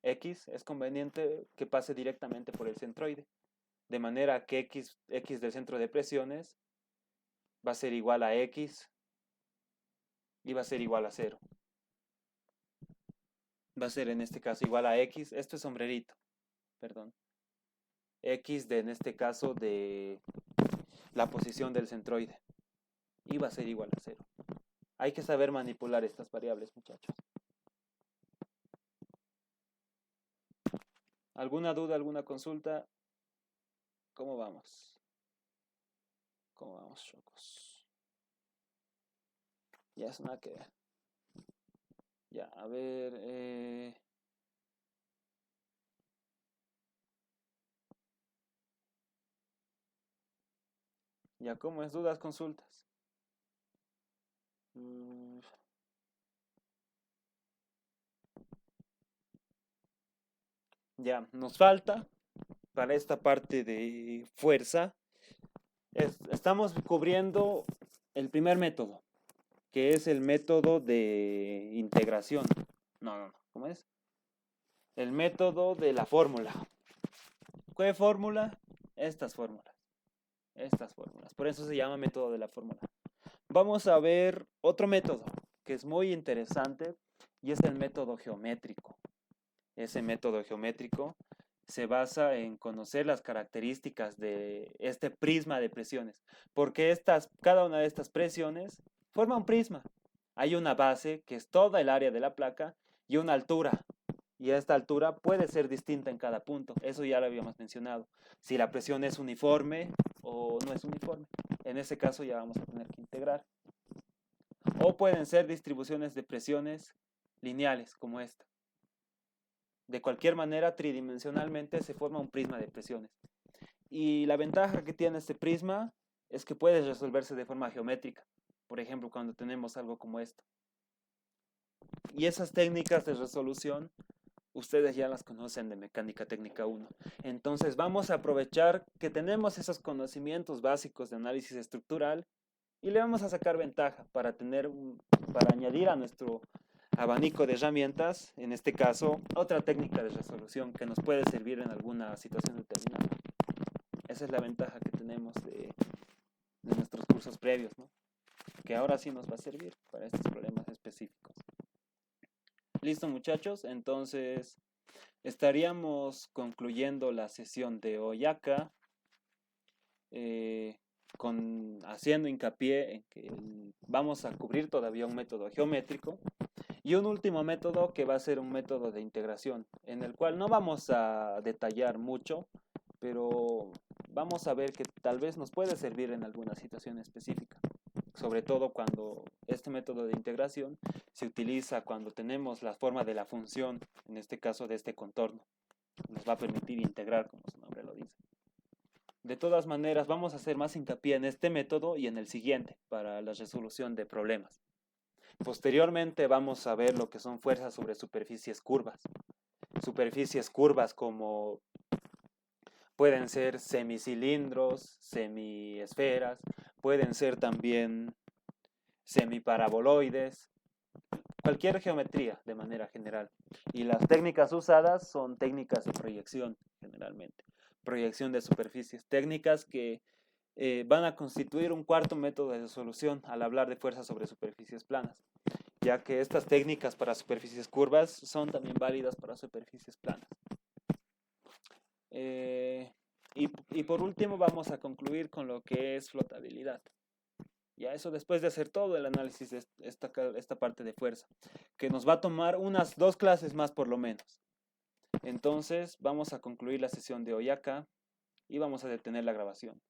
X, es conveniente que pase directamente por el centroide, de manera que X del centro de presiones va a ser igual a X y va a ser igual a 0. Va a ser en este caso igual a X, esto es sombrerito, perdón. X en este caso de la posición del centroide y va a ser igual a 0. Hay que saber manipular estas variables, muchachos. ¿Alguna duda, alguna consulta? ¿Cómo vamos? ¿Cómo vamos, chocos? Ya es nada que ver. Ya, a ver. Ya, ¿cómo es? ¿Dudas, consultas? Ya, nos falta para esta parte de fuerza. Estamos cubriendo el primer método, que es el método de integración. No, ¿cómo es? El método de la fórmula. ¿Qué fórmula? Estas fórmulas. Por eso se llama método de la fórmula. Vamos a ver otro método que es muy interesante y es el método geométrico. Ese método geométrico se basa en conocer las características de este prisma de presiones, porque cada una de estas presiones forma un prisma. Hay una base, que es toda el área de la placa, y una altura, y esta altura puede ser distinta en cada punto. Eso ya lo habíamos mencionado. Si la presión es uniforme o no es uniforme. En ese caso ya vamos a tener que integrar. O pueden ser distribuciones de presiones lineales, como esta. De cualquier manera, tridimensionalmente se forma un prisma de presiones. Y la ventaja que tiene este prisma es que puede resolverse de forma geométrica. Por ejemplo, cuando tenemos algo como esto. Y esas técnicas de resolución, ustedes ya las conocen de Mecánica Técnica 1. Entonces vamos a aprovechar que tenemos esos conocimientos básicos de análisis estructural y le vamos a sacar ventaja para añadir a nuestro abanico de herramientas, en este caso, otra técnica de resolución que nos puede servir en alguna situación determinada. Esa es la ventaja que tenemos de nuestros cursos previos, ¿no? Que ahora sí nos va a servir para estos problemas específicos. Listo, muchachos, entonces estaríamos concluyendo la sesión de hoy acá, haciendo hincapié en que vamos a cubrir todavía un método geométrico y un último método que va a ser un método de integración, en el cual no vamos a detallar mucho, pero vamos a ver que tal vez nos puede servir en alguna situación específica, sobre todo cuando este método de integración se utiliza cuando tenemos la forma de la función, en este caso de este contorno. Nos va a permitir integrar, como su nombre lo dice. De todas maneras, vamos a hacer más hincapié en este método y en el siguiente para la resolución de problemas. Posteriormente vamos a ver lo que son fuerzas sobre superficies curvas. Superficies curvas como pueden ser semicilindros, semiesferas, pueden ser también semiparaboloides, cualquier geometría de manera general. Y las técnicas usadas son técnicas de proyección generalmente. Proyección de superficies, técnicas que van a constituir un cuarto método de resolución al hablar de fuerzas sobre superficies planas, ya que estas técnicas para superficies curvas son también válidas para superficies planas. Y por último vamos a concluir con lo que es flotabilidad. Ya eso después de hacer todo el análisis de esta parte de fuerza, que nos va a tomar unas 2 clases más por lo menos. Entonces vamos a concluir la sesión de hoy acá y vamos a detener la grabación.